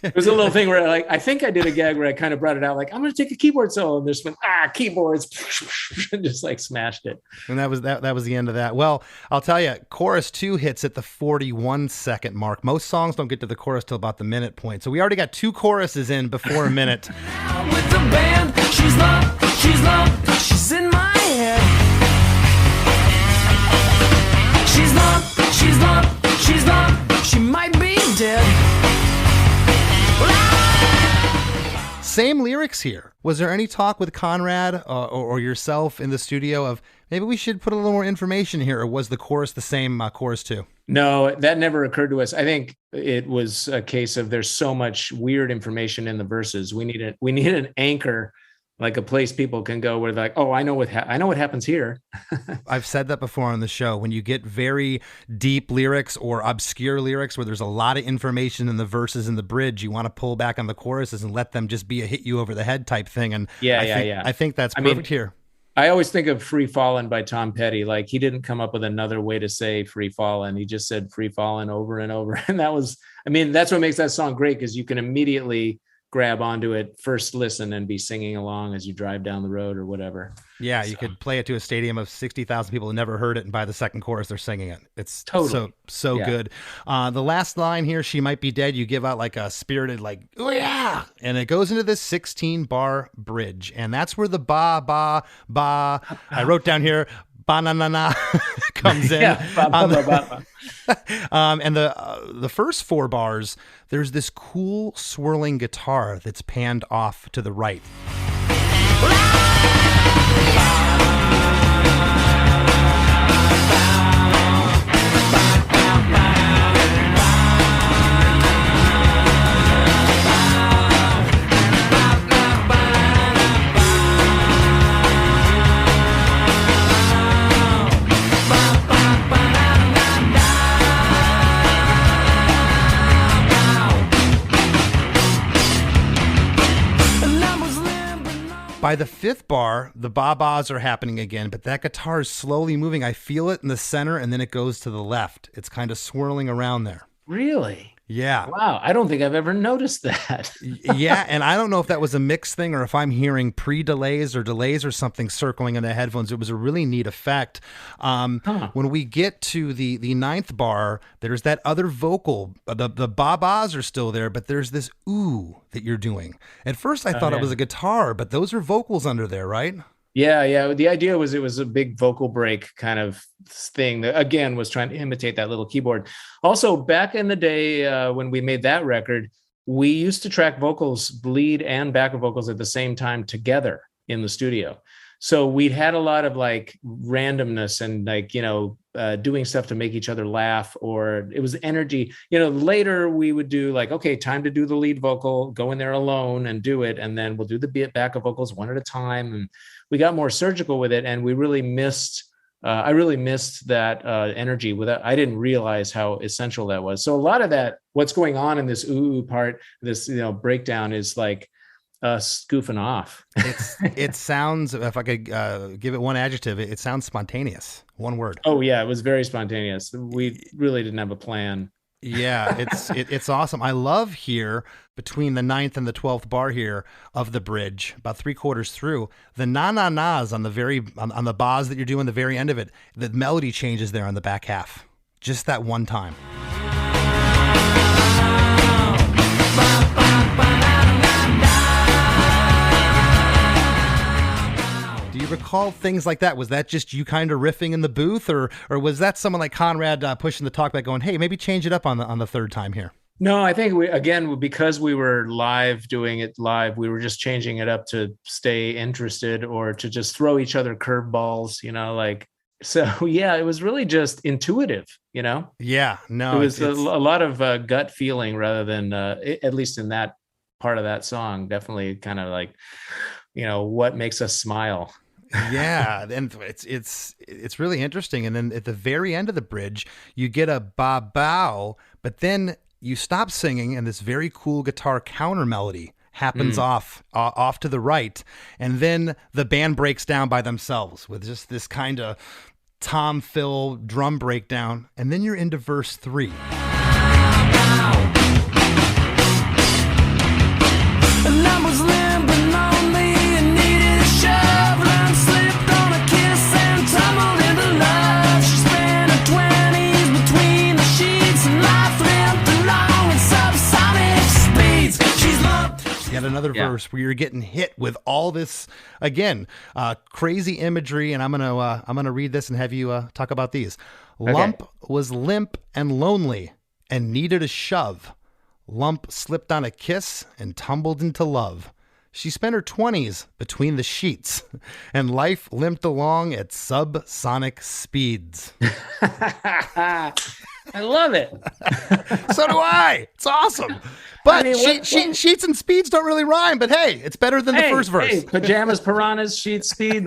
It was a little thing where I think I did a gag where I kind of brought it out, like, I'm going to take a keyboard solo, and there's been keyboards, just like smashed it. And that was the end of that. Well, I'll tell you, chorus 2 hits at the 41-second mark. Most songs don't get to the chorus till about the minute point. So we already got 2 choruses in before a minute. With the band, she's in my head. She's lump, she might be dead. Same lyrics here. Was there any talk with Conrad or yourself in the studio of maybe we should put a little more information here, or was the chorus the same chorus too? No, that never occurred to us. I think it was a case of there's so much weird information in the verses. We need an anchor, like a place people can go where they're like, oh, I know what happens here. I've said that before on the show. When you get very deep lyrics or obscure lyrics where there's a lot of information in the verses and the bridge, you want to pull back on the choruses and let them just be a hit you over the head type thing. And I think that's perfect here. I always think of Free Fallin' by Tom Petty. Like, he didn't come up with another way to say Free Fallin'. He just said Free Fallin' over and over. And that's what makes that song great, because you can immediately grab onto it first listen and be singing along as you drive down the road or whatever. Yeah, you could play it to a stadium of 60,000 people who never heard it, and by the second chorus they're singing it. It's totally so good. The last line here, she might be dead, you give out like a spirited like, oh yeah, and it goes into this 16-bar bridge, and that's where the ba ba ba I wrote down here, ba-na-na-na comes in. And the first 4 bars, there's this cool swirling guitar that's panned off to the right. By the 5th bar, the ba-bas are happening again, but that guitar is slowly moving. I feel it in the center, and then it goes to the left. It's kind of swirling around there. Really? Yeah. Wow. I don't think I've ever noticed that. Yeah. And I don't know if that was a mix thing or if I'm hearing pre-delays or delays or something circling in the headphones. It was a really neat effect. When we get to the 9th bar, there's that other vocal. The ba-bas are still there, but there's this ooh that you're doing. At first, I thought it was a guitar, but those are vocals under there, right? Yeah. The idea was it was a big vocal break kind of thing that, again, was trying to imitate that little keyboard. Also, back in the day when we made that record, we used to track vocals, lead and backup vocals at the same time together in the studio. So we'd had a lot of like randomness and like, doing stuff to make each other laugh, or it was energy. Later we would do like, okay, time to do the lead vocal, go in there alone and do it. And then we'll do the backup vocals one at a time. And we got more surgical with it. And we really I really missed that energy with it. I didn't realize how essential that was. So a lot of that, what's going on in this ooh part, this, breakdown is like, goofing off. It sounds, if I could give it one adjective, it sounds spontaneous. One word. Oh yeah, it was very spontaneous. We really didn't have a plan. Yeah, it's awesome. I love here between the 9th and the 12th bar here of the bridge, about 3/4 through, the na-na-nas on the bas that you're doing, the very end of it, the melody changes there on the back half. Just that one time. Do you recall things like that? Was that just you kind of riffing in the booth, or was that someone like Conrad pushing the talkback going, hey, maybe change it up on the 3rd time here? No, I think because we were doing it live, we were just changing it up to stay interested or to just throw each other curveballs, so yeah, it was really just intuitive, Yeah, no, it was a lot of gut feeling rather than, at least in that part of that song, definitely kind of like, what makes us smile. Yeah, and it's really interesting. And then at the very end of the bridge, you get a ba-bow, but then you stop singing, and this very cool guitar counter melody happens off to the right, and then the band breaks down by themselves with just this kind of Tom Phil drum breakdown, and then you're into verse 3. And I was limping on me and needed a shove. And slipped on a kiss and tumbled into love. She spent her 20s between the sheets, and life limped along at subsonic speeds. She's loved. Yet another verse where you're getting hit with all this, again, crazy imagery, and I'm gonna read this and have you talk about these. Okay. Lump was limp and lonely and needed a shove. Lump slipped on a kiss and tumbled into love. She spent her 20s between the sheets, and life limped along at subsonic speeds. I love it. So do I. It's awesome. But I mean, sheets and speeds don't really rhyme, but hey, it's better than the first verse. Hey, pajamas, piranhas, sheet, speed.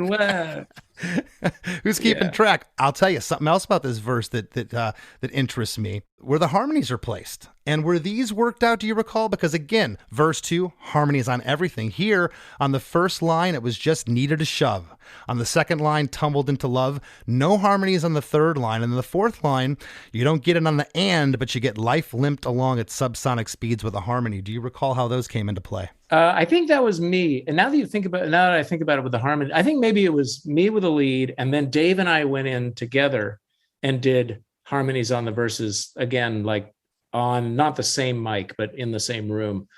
Who's keeping track? I'll tell you something else about this verse that interests me. Where the harmonies are placed. And were these worked out, do you recall? Because again, verse 2, harmonies on everything. Here, on the first line, it was just needed a shove. On the second line, tumbled into love. No harmonies on the third line. And the fourth line, you don't get it on the and, but you get life limped along at subsonic speeds with a harmony. Do you recall how those came into play? I think that was me. And now that I think about it with the harmony, I think maybe it was me with the lead, and then Dave and I went in together and did harmonies on the verses again, like on not the same mic, but in the same room.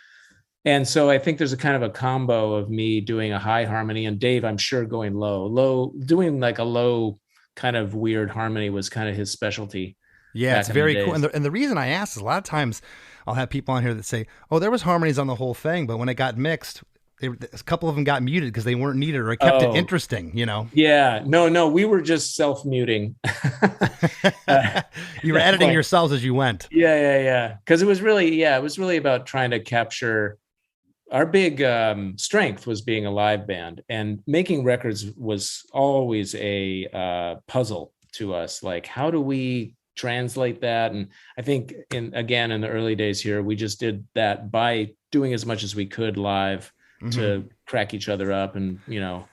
And so I think there's a kind of a combo of me doing a high harmony and Dave, I'm sure, going low, doing like a low kind of weird harmony was kind of his specialty. Yeah, it's very cool. And the reason I asked is a lot of times I'll have people on here that say, oh, there was harmonies on the whole thing, but when it got mixed, a couple of them got muted because they weren't needed, or it kept it interesting, you know? Yeah, no, we were just self-muting. You were editing yourselves as you went. Yeah. Because it was really about trying to capture our big strength was being a live band, and making records was always a puzzle to us. Like, how do we translate that? And I think in the early days here, we just did that by doing as much as we could live to crack each other up and, you know,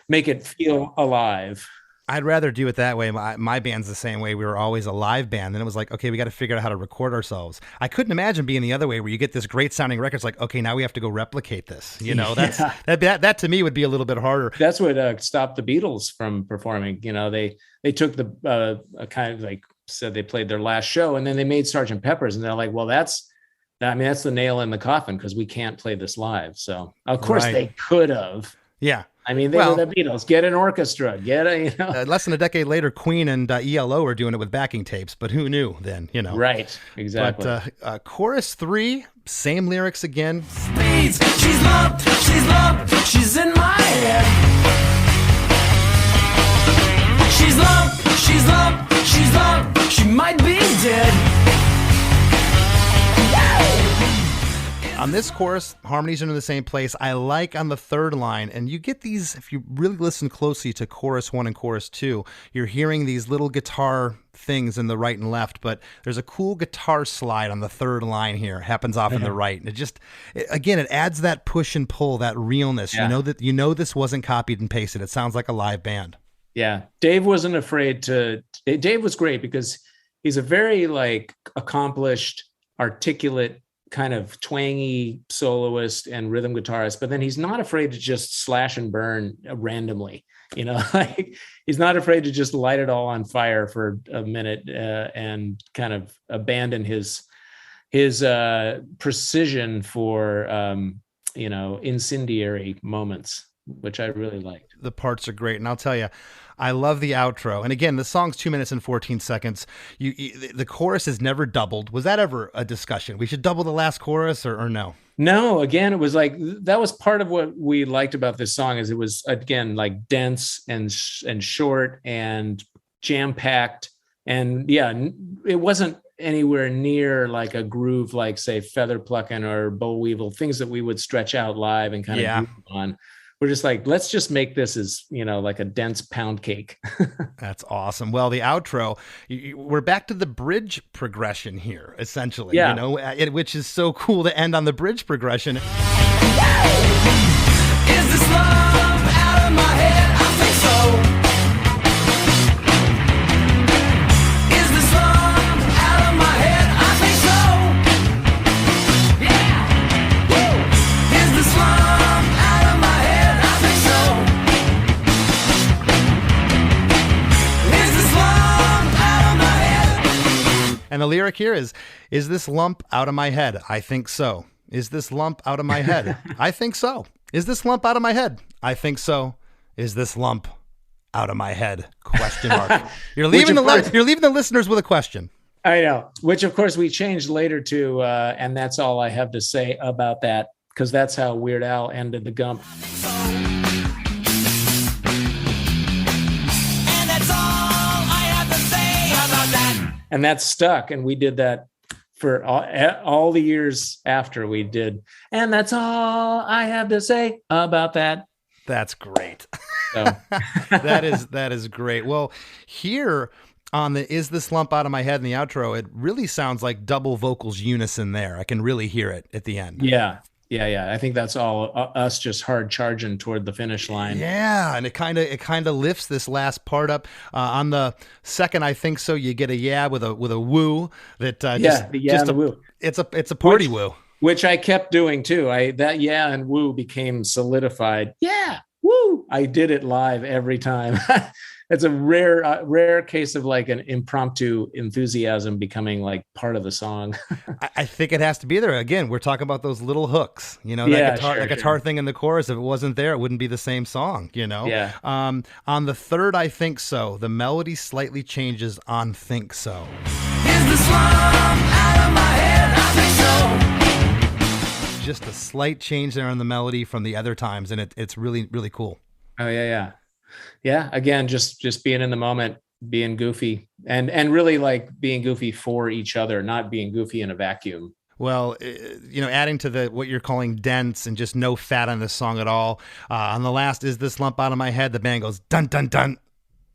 make it feel alive. I'd rather do it that way. My band's the same way. We were always a live band. Then it was like, okay, we got to figure out how to record ourselves. I couldn't imagine being the other way, where you get this great sounding record. It's like, okay, now we have to go replicate this. You know, that to me would be a little bit harder. That's what stopped the Beatles from performing. You know, they took the kind of like said they played their last show, and then they made Sgt. Pepper's, and they're like, well, that's the nail in the coffin, because we can't play this live. So of course they could have. Yeah. I mean, they were the Beatles. Get an orchestra. Less than a decade later, Queen and ELO are doing it with backing tapes, but who knew then, you know? Right, exactly. But chorus 3, same lyrics again. Speeds, she's loved, she's in my head. She's loved, she might be dead. On this chorus, harmonies are in the same place. I like on the third line, and you get these, if you really listen closely to chorus 1 and chorus 2, you're hearing these little guitar things in the right and left, but there's a cool guitar slide on the third line here. It happens off in the right. And it adds that push and pull, that realness. Yeah. You know this wasn't copied and pasted. It sounds like a live band. Yeah. Dave wasn't afraid to. Dave was great because he's a very like accomplished, articulate, kind of twangy soloist and rhythm guitarist, but then he's not afraid to just slash and burn randomly, you know, like he's not afraid to just light it all on fire for a minute and kind of abandon his precision for, incendiary moments, which I really liked. The parts are great. And I'll tell you, I love the outro. And again, the song's 2 minutes and 14 seconds. The chorus is never doubled. Was that ever a discussion? We should double the last chorus or no? No, again, it was like, that was part of what we liked about this song, is it was, again, like dense and short and jam-packed. And yeah, it wasn't anywhere near like a groove, like say Feather Plucking or Boll Weevil, things that we would stretch out live and kind of groove on. We're just like, let's just make this as, like a dense pound cake. That's awesome. Well, the outro, we're back to the bridge progression here, essentially, which is so cool to end on the bridge progression. Is this love out of my head? I think so. Is this love out of my head? I think so. Yeah. Woo. Is this love out of my head? I think so. Is this love out of my head? And the lyric here is this lump out of my head? I think so. Is this lump out of my head? I think so. Is this lump out of my head? I think so. Is this lump out of my head? Question mark. You're leaving the listeners with a question. I know, which of course we changed later to, and that's all I have to say about that because that's how Weird Al ended the Gump. And that's all I have to say about that. And that stuck. And we did that for all the years after we did. And that's all I have to say about that. That's great. So that is great. Well, here on the Is This Lump Out of My Head in the outro, it really sounds like double vocals unison there. I can really hear it at the end. yeah. I think that's all us just hard charging toward the finish line. Yeah, and it kind of lifts this last part up. On the second, I think so, you get a yeah with a woo that and the woo. It's a party woo. Which I kept doing too. That yeah and woo became solidified. Yeah, woo. I did it live every time. It's a rare case of like an impromptu enthusiasm becoming like part of the song. I think it has to be there. Again, we're talking about those little hooks, you know, Yeah, that guitar thing in the chorus. If it wasn't there, it wouldn't be the same song, you know? Yeah. On the third, I think so, the melody slightly changes on Think So. Is the slum out of my head? I think so. Just a slight change there on the melody from the other times, and it's really, really cool. Oh yeah. Again, just being in the moment, being goofy, and really like being goofy for each other, not being goofy in a vacuum. Well, you know, adding to what you're calling dense and just no fat on this song at all. On the last, Is This Lump Out of My Head, the band goes dun dun dun.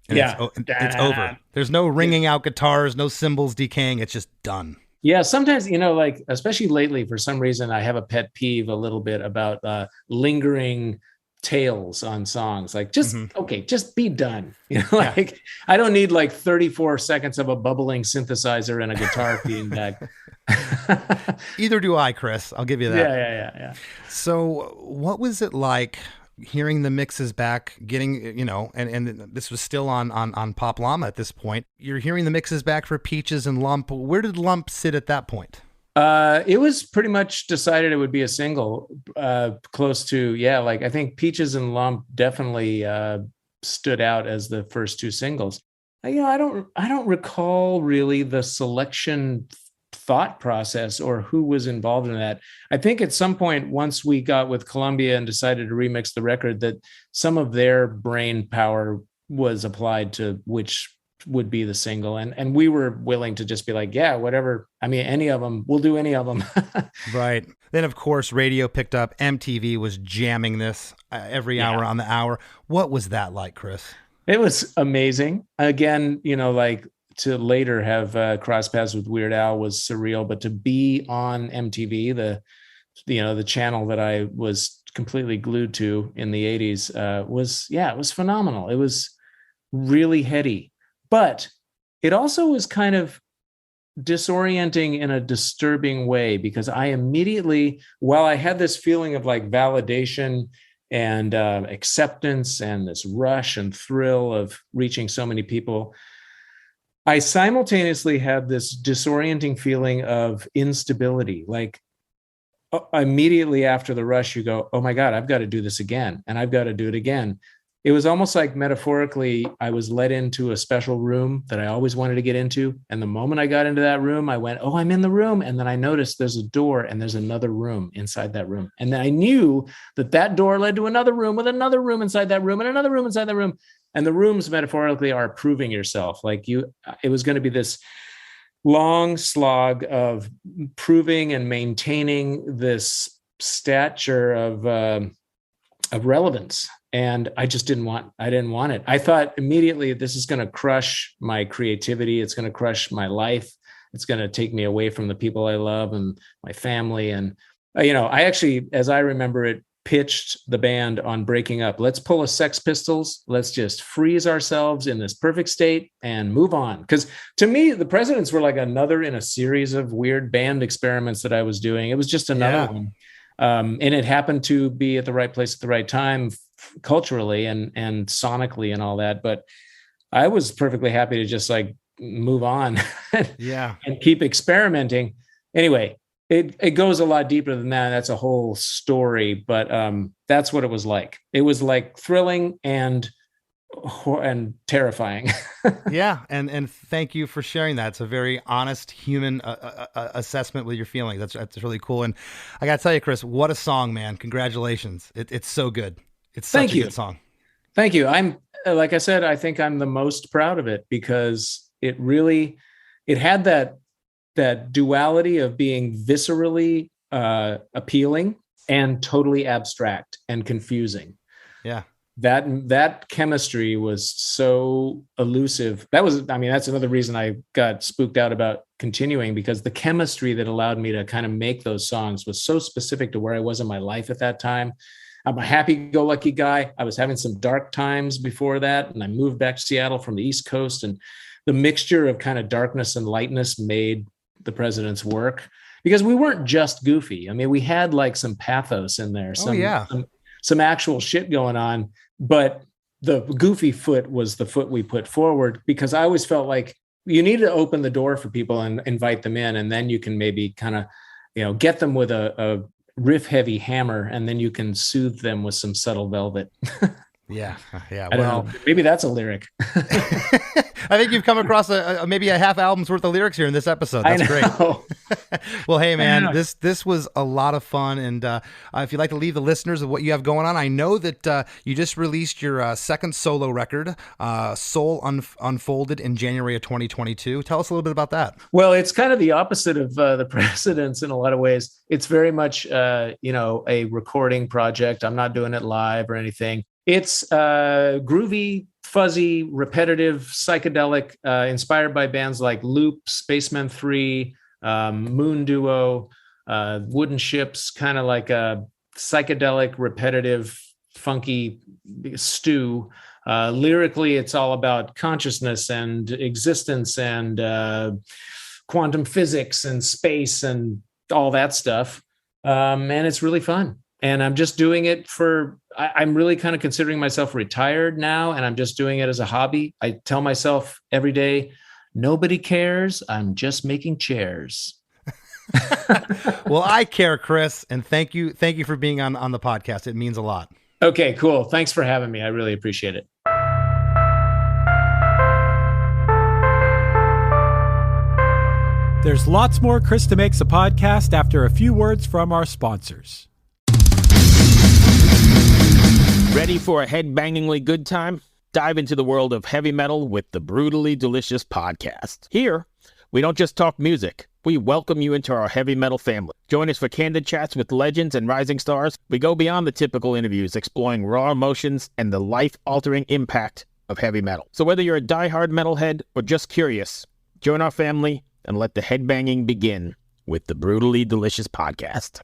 And it's over. There's no ringing out guitars, no cymbals decaying. It's just done. Yeah, sometimes, you know, like especially lately, for some reason, I have a pet peeve a little bit about lingering tails on songs. Like, just okay, just be done. You know, like I don't need like 34 seconds of a bubbling synthesizer and a guitar feedback. Either do I, Chris. I'll give you that. Yeah. So, what was it like hearing the mixes back, getting, you know, and this was still on Pop Llama at this point. You're hearing the mixes back for Peaches and Lump. Where did Lump sit at that point? It was pretty much decided it would be a single, close to, like I think Peaches and Lump definitely stood out as the first two singles. I don't recall really the selection thought process or who was involved in that. I think at some point, once we got with Columbia and decided to remix the record, that some of their brain power was applied to which would be the single, and we were willing to just be like, yeah, whatever. I mean, any of them, we'll do any of them. Right. Then of course radio picked up. MTV was jamming this every hour on the hour. What was that like, Chris? It was amazing. Again, you know, like to later have cross paths with Weird Al was surreal, but to be on MTV, the channel that I was completely glued to in the 80s, it was phenomenal. It was really heady. But it also was kind of disorienting in a disturbing way, because I immediately, while I had this feeling of like validation and acceptance and this rush and thrill of reaching so many people, I simultaneously had this disorienting feeling of instability. Like immediately after the rush, you go, oh my God, I've got to do this again. And I've got to do it again. It was almost like metaphorically, I was led into a special room that I always wanted to get into. And the moment I got into that room, I went, oh, I'm in the room. And then I noticed there's a door and there's another room inside that room. And then I knew that door led to another room with another room inside that room and another room inside that room. And the rooms metaphorically are proving yourself. Like it was going to be this long slog of proving and maintaining this stature of relevance. And I just didn't want it. I thought immediately, this is going to crush my creativity. It's going to crush my life. It's going to take me away from the people I love and my family. And, I actually, as I remember it, pitched the band on breaking up. Let's pull a Sex Pistols. Let's just freeze ourselves in this perfect state and move on. Because to me, the Presidents were like another in a series of weird band experiments that I was doing. It was just another one. And it happened to be at the right place at the right time, culturally and sonically and all that. But I was perfectly happy to just like move on and keep experimenting. Anyway, it goes a lot deeper than that. That's a whole story, but that's what it was like. It was like thrilling and and terrifying. Yeah, and thank you for sharing that. It's a very honest human assessment with your feelings. That's really cool. And I got to tell you, Chris, what a song, man. Congratulations. It's so good. It's such Thank a you. good song. Thank you. I'm, like I said, I think I'm the most proud of it because it had that duality of being viscerally appealing and totally abstract and confusing. Yeah. That chemistry was so elusive. That's another reason I got spooked out about continuing, because the chemistry that allowed me to kind of make those songs was so specific to where I was in my life at that time. I'm a happy-go-lucky guy. I was having some dark times before that, and I moved back to Seattle from the East Coast, and the mixture of kind of darkness and lightness made The President's work, because we weren't just goofy. I mean, we had like some pathos in there, some actual shit going on, but the goofy foot was the foot we put forward, because I always felt like you need to open the door for people and invite them in, and then you can maybe kind of, get them with a riff heavy hammer, and then you can soothe them with some subtle velvet. Yeah. I don't know. Maybe that's a lyric. I think you've come across maybe a half album's worth of lyrics here in this episode. That's great. Well, hey man, this was a lot of fun. And if you'd like to leave the listeners of what you have going on, I know that you just released your second solo record, Soul Unfolded, in January of 2022. Tell us a little bit about that. Well, it's kind of the opposite of The President's in a lot of ways. It's very much, a recording project. I'm not doing it live or anything. It's groovy, fuzzy, repetitive, psychedelic, inspired by bands like Loop, Spacemen 3, Moon Duo, Wooden Ships, kind of like a psychedelic, repetitive, funky stew. Lyrically, it's all about consciousness and existence and quantum physics and space and all that stuff. And it's really fun. And I'm just doing it I'm really kind of considering myself retired now, and I'm just doing it as a hobby. I tell myself every day, nobody cares. I'm just making chairs. Well, I care, Chris, and thank you for being on the podcast. It means a lot. Okay, cool. Thanks for having me. I really appreciate it. There's lots more Chris DeMakes a Podcast after a few words from our sponsors. Ready for a head-bangingly good time? Dive into the world of heavy metal with the Brutally Delicious Podcast. Here, we don't just talk music. We welcome you into our heavy metal family. Join us for candid chats with legends and rising stars. We go beyond the typical interviews, exploring raw emotions and the life-altering impact of heavy metal. So whether you're a diehard metalhead or just curious, join our family and let the headbanging begin with the Brutally Delicious Podcast.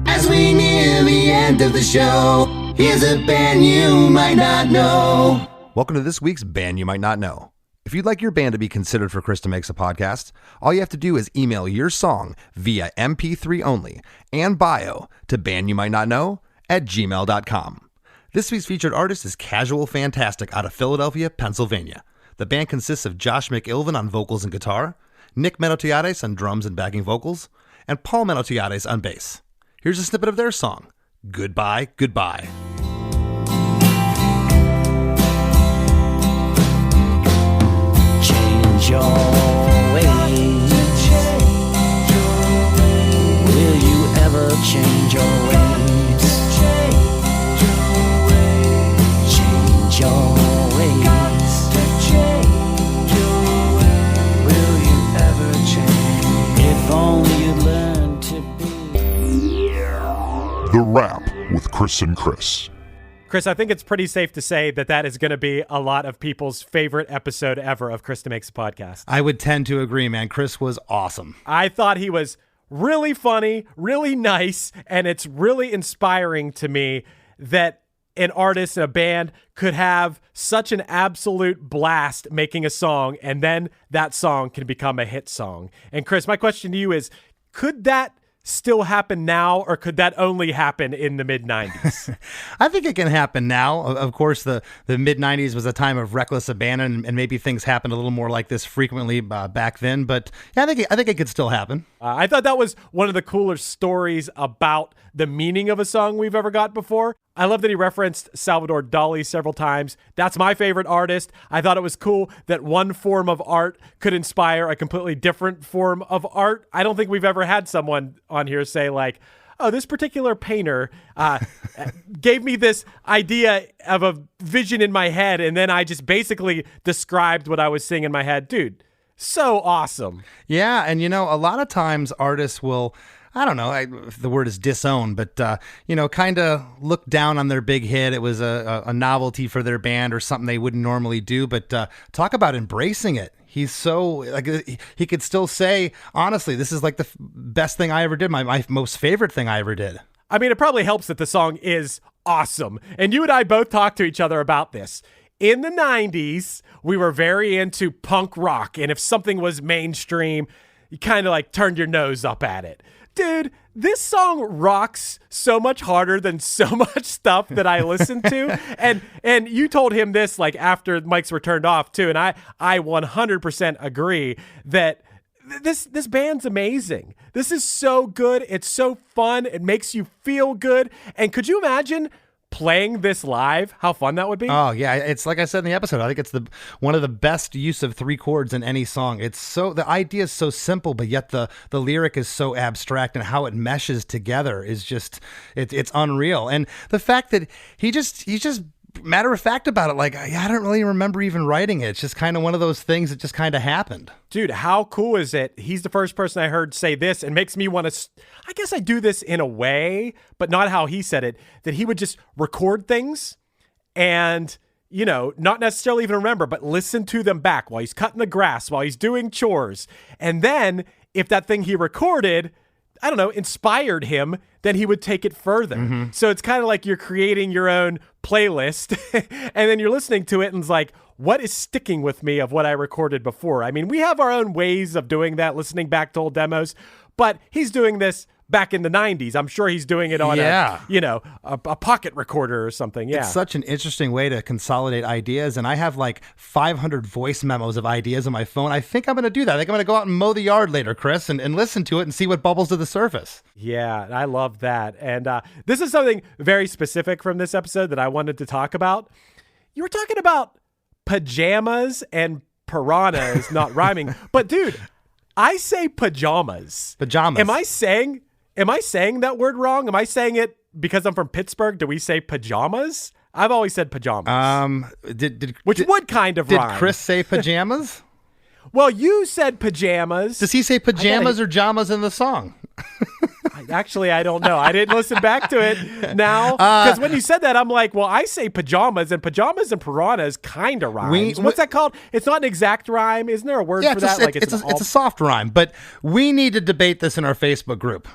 As we near the end of the show, here's a band you might not know. Welcome to this week's Band You Might Not Know. If you'd like your band to be considered for Chris DeMakes a Podcast, all you have to do is email your song via MP3 only and bio to bandyoumightnotknow@gmail.com. This week's featured artist is Casual Fantastic out of Philadelphia, Pennsylvania. The band consists of Josh McIlvin on vocals and guitar, Nick Menotiades on drums and backing vocals, and Paul Menotiades on bass. Here's a snippet of their song, Goodbye, Goodbye. Change your ways. Will you ever change your ways? Change your ways. Will you ever change? If only you'd learn to be. The Wrap with Chris and Chris. Chris, I think it's pretty safe to say that is going to be a lot of people's favorite episode ever of Chris DeMakes a Podcast. I would tend to agree, man. Chris was awesome. I thought he was really funny, really nice, and it's really inspiring to me that an artist, a band, could have such an absolute blast making a song, and then that song can become a hit song. And Chris, my question to you is, could that still happen now, or could that only happen in the mid-90s? I think it can happen now. Of course, the mid-90s was a time of reckless abandon, and maybe things happened a little more like this frequently back then. But yeah, I think it could still happen. I thought that was one of the cooler stories about the meaning of a song we've ever got before. I love that he referenced Salvador Dali several times. That's my favorite artist. I thought it was cool that one form of art could inspire a completely different form of art. I don't think we've ever had someone on here say like, oh, this particular painter gave me this idea of a vision in my head, and then I just basically described what I was seeing in my head. Dude, so awesome. Yeah, and a lot of times artists will, I don't know if the word is disown, but, kind of look down on their big hit. It was a novelty for their band or something they wouldn't normally do, but talk about embracing it. He's so, like, he could still say, honestly, this is like the best thing I ever did, my most favorite thing I ever did. I mean, it probably helps that the song is awesome. And you and I both talked to each other about this. In the 90s, we were very into punk rock, and if something was mainstream, you kind of like turned your nose up at it. Dude, this song rocks so much harder than so much stuff that I listen to. And you told him this like after mics were turned off too. And I 100% agree that this band's amazing. This is so good. It's so fun. It makes you feel good. And could you imagine playing this live? How fun that would be? Oh yeah, it's like I said in the episode, I think it's one of the best use of 3 chords in any song. It's so, the idea is so simple, but yet the lyric is so abstract, and how it meshes together is just it's unreal. And the fact that he's just matter of fact about it, like, I don't really remember even writing it. It's just kind of one of those things that just kind of happened. Dude, how cool is it? He's the first person I heard say this, and makes me want to, I guess I do this in a way, but not how he said it, that he would just record things and, not necessarily even remember, but listen to them back while he's cutting the grass, while he's doing chores. And then if that thing he recorded, I don't know, inspired him, then he would take it further. Mm-hmm. So it's kind of like you're creating your own playlist and then you're listening to it and it's like, what is sticking with me of what I recorded before? I mean, we have our own ways of doing that, listening back to old demos, but he's doing this back in the 90s. I'm sure he's doing it on a pocket recorder or something. Yeah. It's such an interesting way to consolidate ideas. And I have like 500 voice memos of ideas on my phone. I think I'm going to do that. I think I'm going to go out and mow the yard later, Chris, and listen to it and see what bubbles to the surface. Yeah, I love that. And this is something very specific from this episode that I wanted to talk about. You were talking about pajamas and piranhas not rhyming, but dude, I say pajamas. Pajamas. Am I saying that word wrong? Am I saying it because I'm from Pittsburgh? Do we say pajamas? I've always said pajamas. Which would kind of rhyme. Did Chris say pajamas? Well, you said pajamas. Does he say pajamas or jamas in the song? Actually, I don't know. I didn't listen back to it now. Because when you said that, I'm like, well, I say pajamas and piranhas kind of rhymes. What's that called? It's not an exact rhyme. Isn't there a word for that? It's a soft rhyme, but we need to debate this in our Facebook group.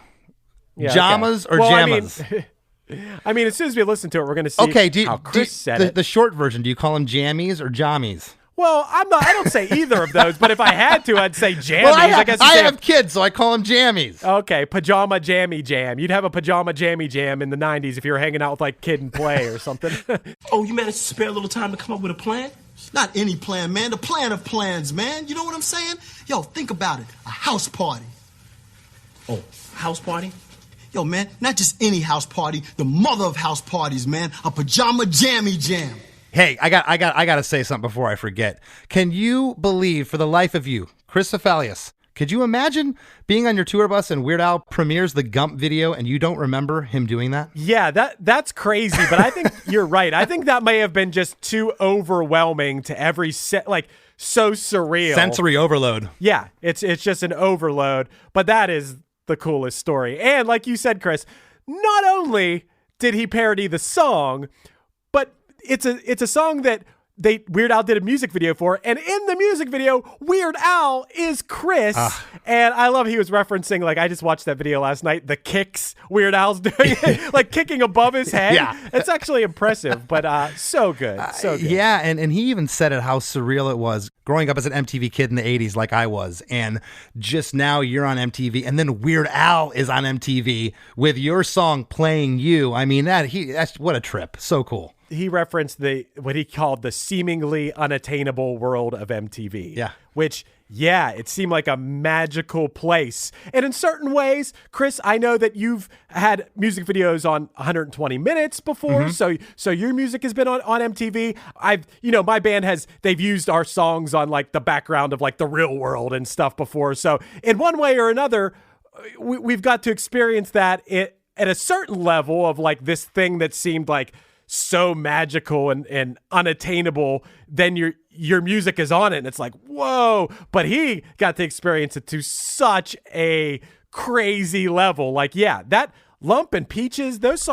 Yeah, Jamas or jamas? I mean, as soon as we listen to it, we're going to see how Chris said it. The short version, do you call them jammies or jammies? Well, I don't say either of those, but if I had to, I'd say jammies. Well, I have kids, so I call them jammies. Okay, pajama jammy jam. You'd have a pajama jammy jam in the 90s if you were hanging out with like Kid and Play or something. Oh, you managed to spare a little time to come up with a plan? Not any plan, man. The plan of plans, man. You know what I'm saying? Yo, think about it. A house party. Oh, house party? Yo, man, not just any house party. The mother of house parties, man. A pajama jammy jam. Hey, I got to say something before I forget. Can you believe, for the life of you, Chris Ballew, could you imagine being on your tour bus and Weird Al premieres the Gump video and you don't remember him doing that? Yeah, that's crazy, but I think you're right. I think that may have been just too overwhelming to every set, like so surreal. Sensory overload. Yeah, it's just an overload, but that is the coolest story. And like you said, Chris, not only did he parody the song, but it's a song that Weird Al did a music video for, and in the music video, Weird Al is Chris. And I love he was referencing, like, I just watched that video last night, the kicks Weird Al's doing, like kicking above his head. Yeah. It's actually impressive, but so good. So good. Yeah, and he even said it how surreal it was growing up as an MTV kid in the 80s like I was, and just now you're on MTV, and then Weird Al is on MTV with your song playing you. I mean, that's what a trip. So cool. He referenced what he called the seemingly unattainable world of MTV. Yeah. Which, yeah, it seemed like a magical place. And in certain ways, Chris, I know that you've had music videos on 120 minutes before. So your music has been on MTV. My band they've used our songs on like the background of like The Real World and stuff before. So in one way or another, we've got to experience that at a certain level of like this thing that seemed like so magical and unattainable, then your music is on it and it's like, whoa. But he got to experience it to such a crazy level. Like, yeah, that Lump and Peaches, those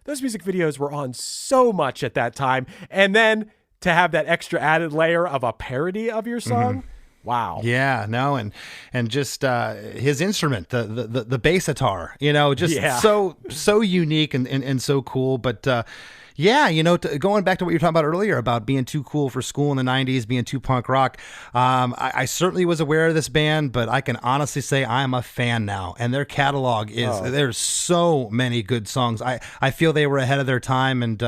music videos were on so much at that time. And then to have that extra added layer of a parody of your song. Wow. Yeah, no, and just his instrument, the bass guitar, so unique and so cool. But going back to what you were talking about earlier about being too cool for school in the 90s, being too punk rock. I certainly was aware of this band, but I can honestly say I'm a fan now. And their catalog there's so many good songs. I feel they were ahead of their time, and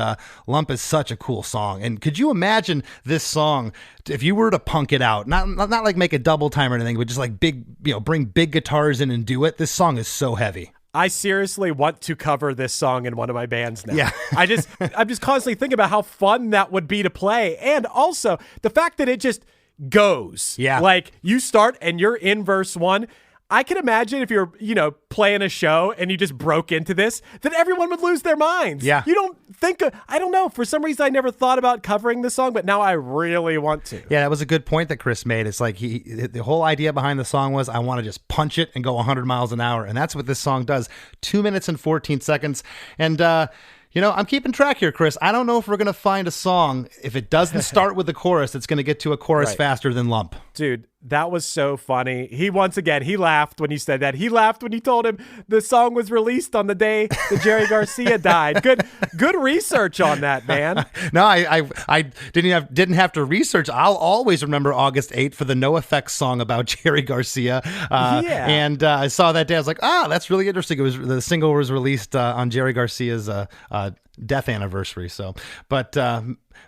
Lump is such a cool song. And could you imagine this song if you were to punk it out, not like make a double time or anything, but just like bring big guitars in and do it? This song is so heavy. I seriously want to cover this song in one of my bands now. Yeah. I'm just constantly thinking about how fun that would be to play. And also the fact that it just goes. Yeah. Like you start and you're in verse 1. I can imagine if you're, playing a show and you just broke into this, that everyone would lose their minds. Yeah. You don't think, I don't know. For some reason, I never thought about covering the song, but now I really want to. Yeah, that was a good point that Chris made. It's like the whole idea behind the song was I want to just punch it and go 100 miles an hour. And that's what this song does. 2 minutes and 14 seconds. And, I'm keeping track here, Chris. I don't know if we're going to find a song, if it doesn't start with the chorus, it's going to get to a chorus faster than Lump. Dude, that was so funny. He laughed when you said that. He laughed when you told him the song was released on the day that Jerry Garcia died. Good research on that, man. No, I didn't have to research. I'll always remember August 8th for the No Effects song about Jerry Garcia. And I saw that day. I was like, that's really interesting. The single was released on Jerry Garcia's death anniversary. So, but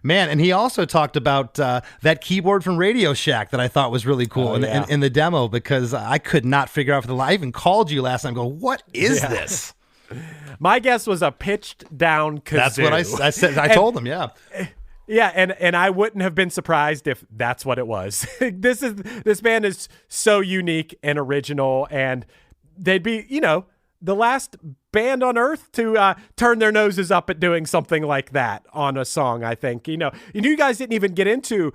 man, and he also talked about that keyboard from Radio Shack that I thought was really cool in the demo, because I could not figure out for the life. I even called you last time. Go, what is this? My guess was a pitched down kazoo. That's what I said. I told him, yeah. Yeah, and I wouldn't have been surprised if that's what it was. This band is so unique and original, and they'd be, the last band on earth to turn their noses up at doing something like that on a song, I think. You guys didn't even get into,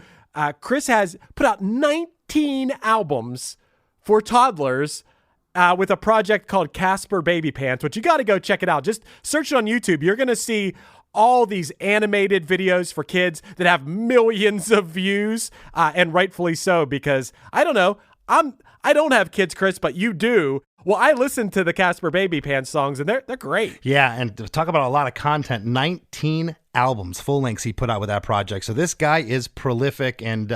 Chris has put out 19 albums for toddlers with a project called Casper Baby Pants, which you got to go check it out. Just search it on YouTube. You're going to see all these animated videos for kids that have millions of views, and rightfully so, because I don't know, I don't have kids, Chris, but you do. Well, I listened to the Casper Baby Pants songs, and they're great. Yeah, and talk about a lot of content. 19 albums, full lengths he put out with that project. So this guy is prolific, and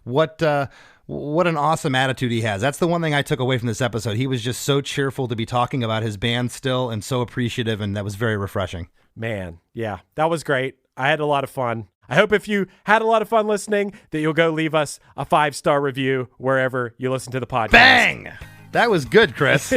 what an awesome attitude he has. That's the one thing I took away from this episode. He was just so cheerful to be talking about his band still, and so appreciative, and that was very refreshing. Man, yeah, that was great. I had a lot of fun. I hope if you had a lot of fun listening, that you'll go leave us a 5-star review wherever you listen to the podcast. Bang! That was good, Chris.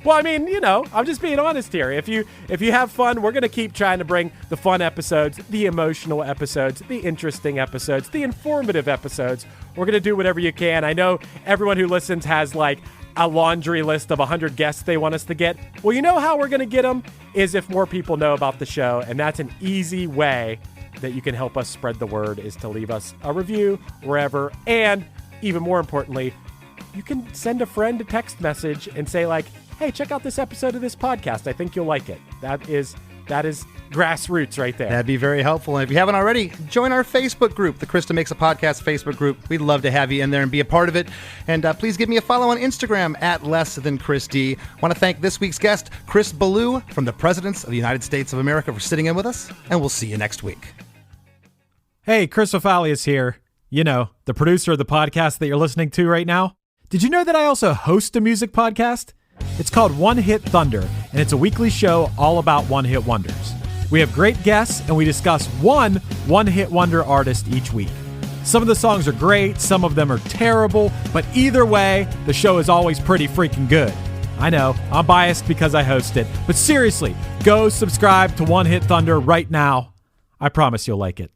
Well, I mean, I'm just being honest here. If you have fun, we're going to keep trying to bring the fun episodes, the emotional episodes, the interesting episodes, the informative episodes. We're going to do whatever you can. I know everyone who listens has like a laundry list of 100 guests they want us to get. Well, you know how we're going to get them is if more people know about the show, and that's an easy way that you can help us spread the word, is to leave us a review wherever. And even more importantly, you can send a friend a text message and say like, hey, check out this episode of this podcast. I think you'll like it. That is That is grassroots right there. That'd be very helpful. And if you haven't already, join our Facebook group, the Chris DeMakes a Podcast Facebook group. We'd love to have you in there and be a part of it. And please give me a follow on Instagram at @LessThanChrisD. Want to thank this week's guest, Chris Ballew from the Presidents of the United States of America, for sitting in with us. And we'll see you next week. Hey, Chris Ballew here. You know, the producer of the podcast that you're listening to right now. Did you know that I also host a music podcast? It's called One Hit Thunder, and it's a weekly show all about one-hit wonders. We have great guests, and we discuss one hit wonder artist each week. Some of the songs are great, some of them are terrible, but either way, the show is always pretty freaking good. I know, I'm biased because I host it, but seriously, go subscribe to One Hit Thunder right now. I promise you'll like it.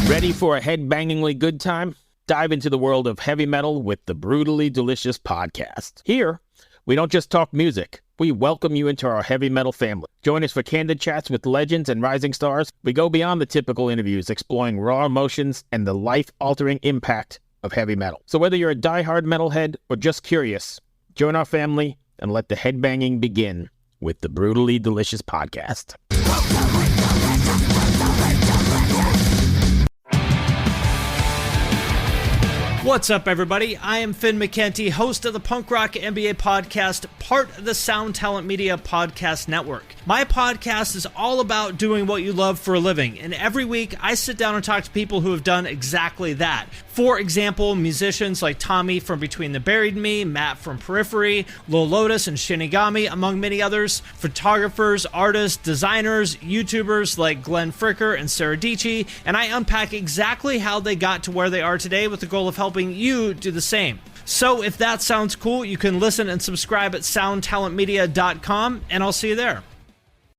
Ready for a head-bangingly good time? Dive into the world of heavy metal with the Brutally Delicious podcast. Here, we don't just talk music. We welcome you into our heavy metal family. Join us for candid chats with legends and rising stars. We go beyond the typical interviews, exploring raw emotions and the life-altering impact of heavy metal. So whether you're a diehard metalhead or just curious, join our family and let the headbanging begin with the Brutally Delicious podcast. What's up, everybody? I am Finn McKenty, host of the Punk Rock NBA podcast, part of the Sound Talent Media Podcast Network. My podcast is all about doing what you love for a living, and every week I sit down and talk to people who have done exactly that. For example, musicians like Tommy from Between the Buried and Me, Matt from Periphery, Lil Lotus and Shinigami, among many others, photographers, artists, designers, YouTubers like Glenn Fricker and Sarah Dici, and I unpack exactly how they got to where they are today with the goal of helping you do the same. So if that sounds cool, you can listen and subscribe at soundtalentmedia.com, and I'll see you there.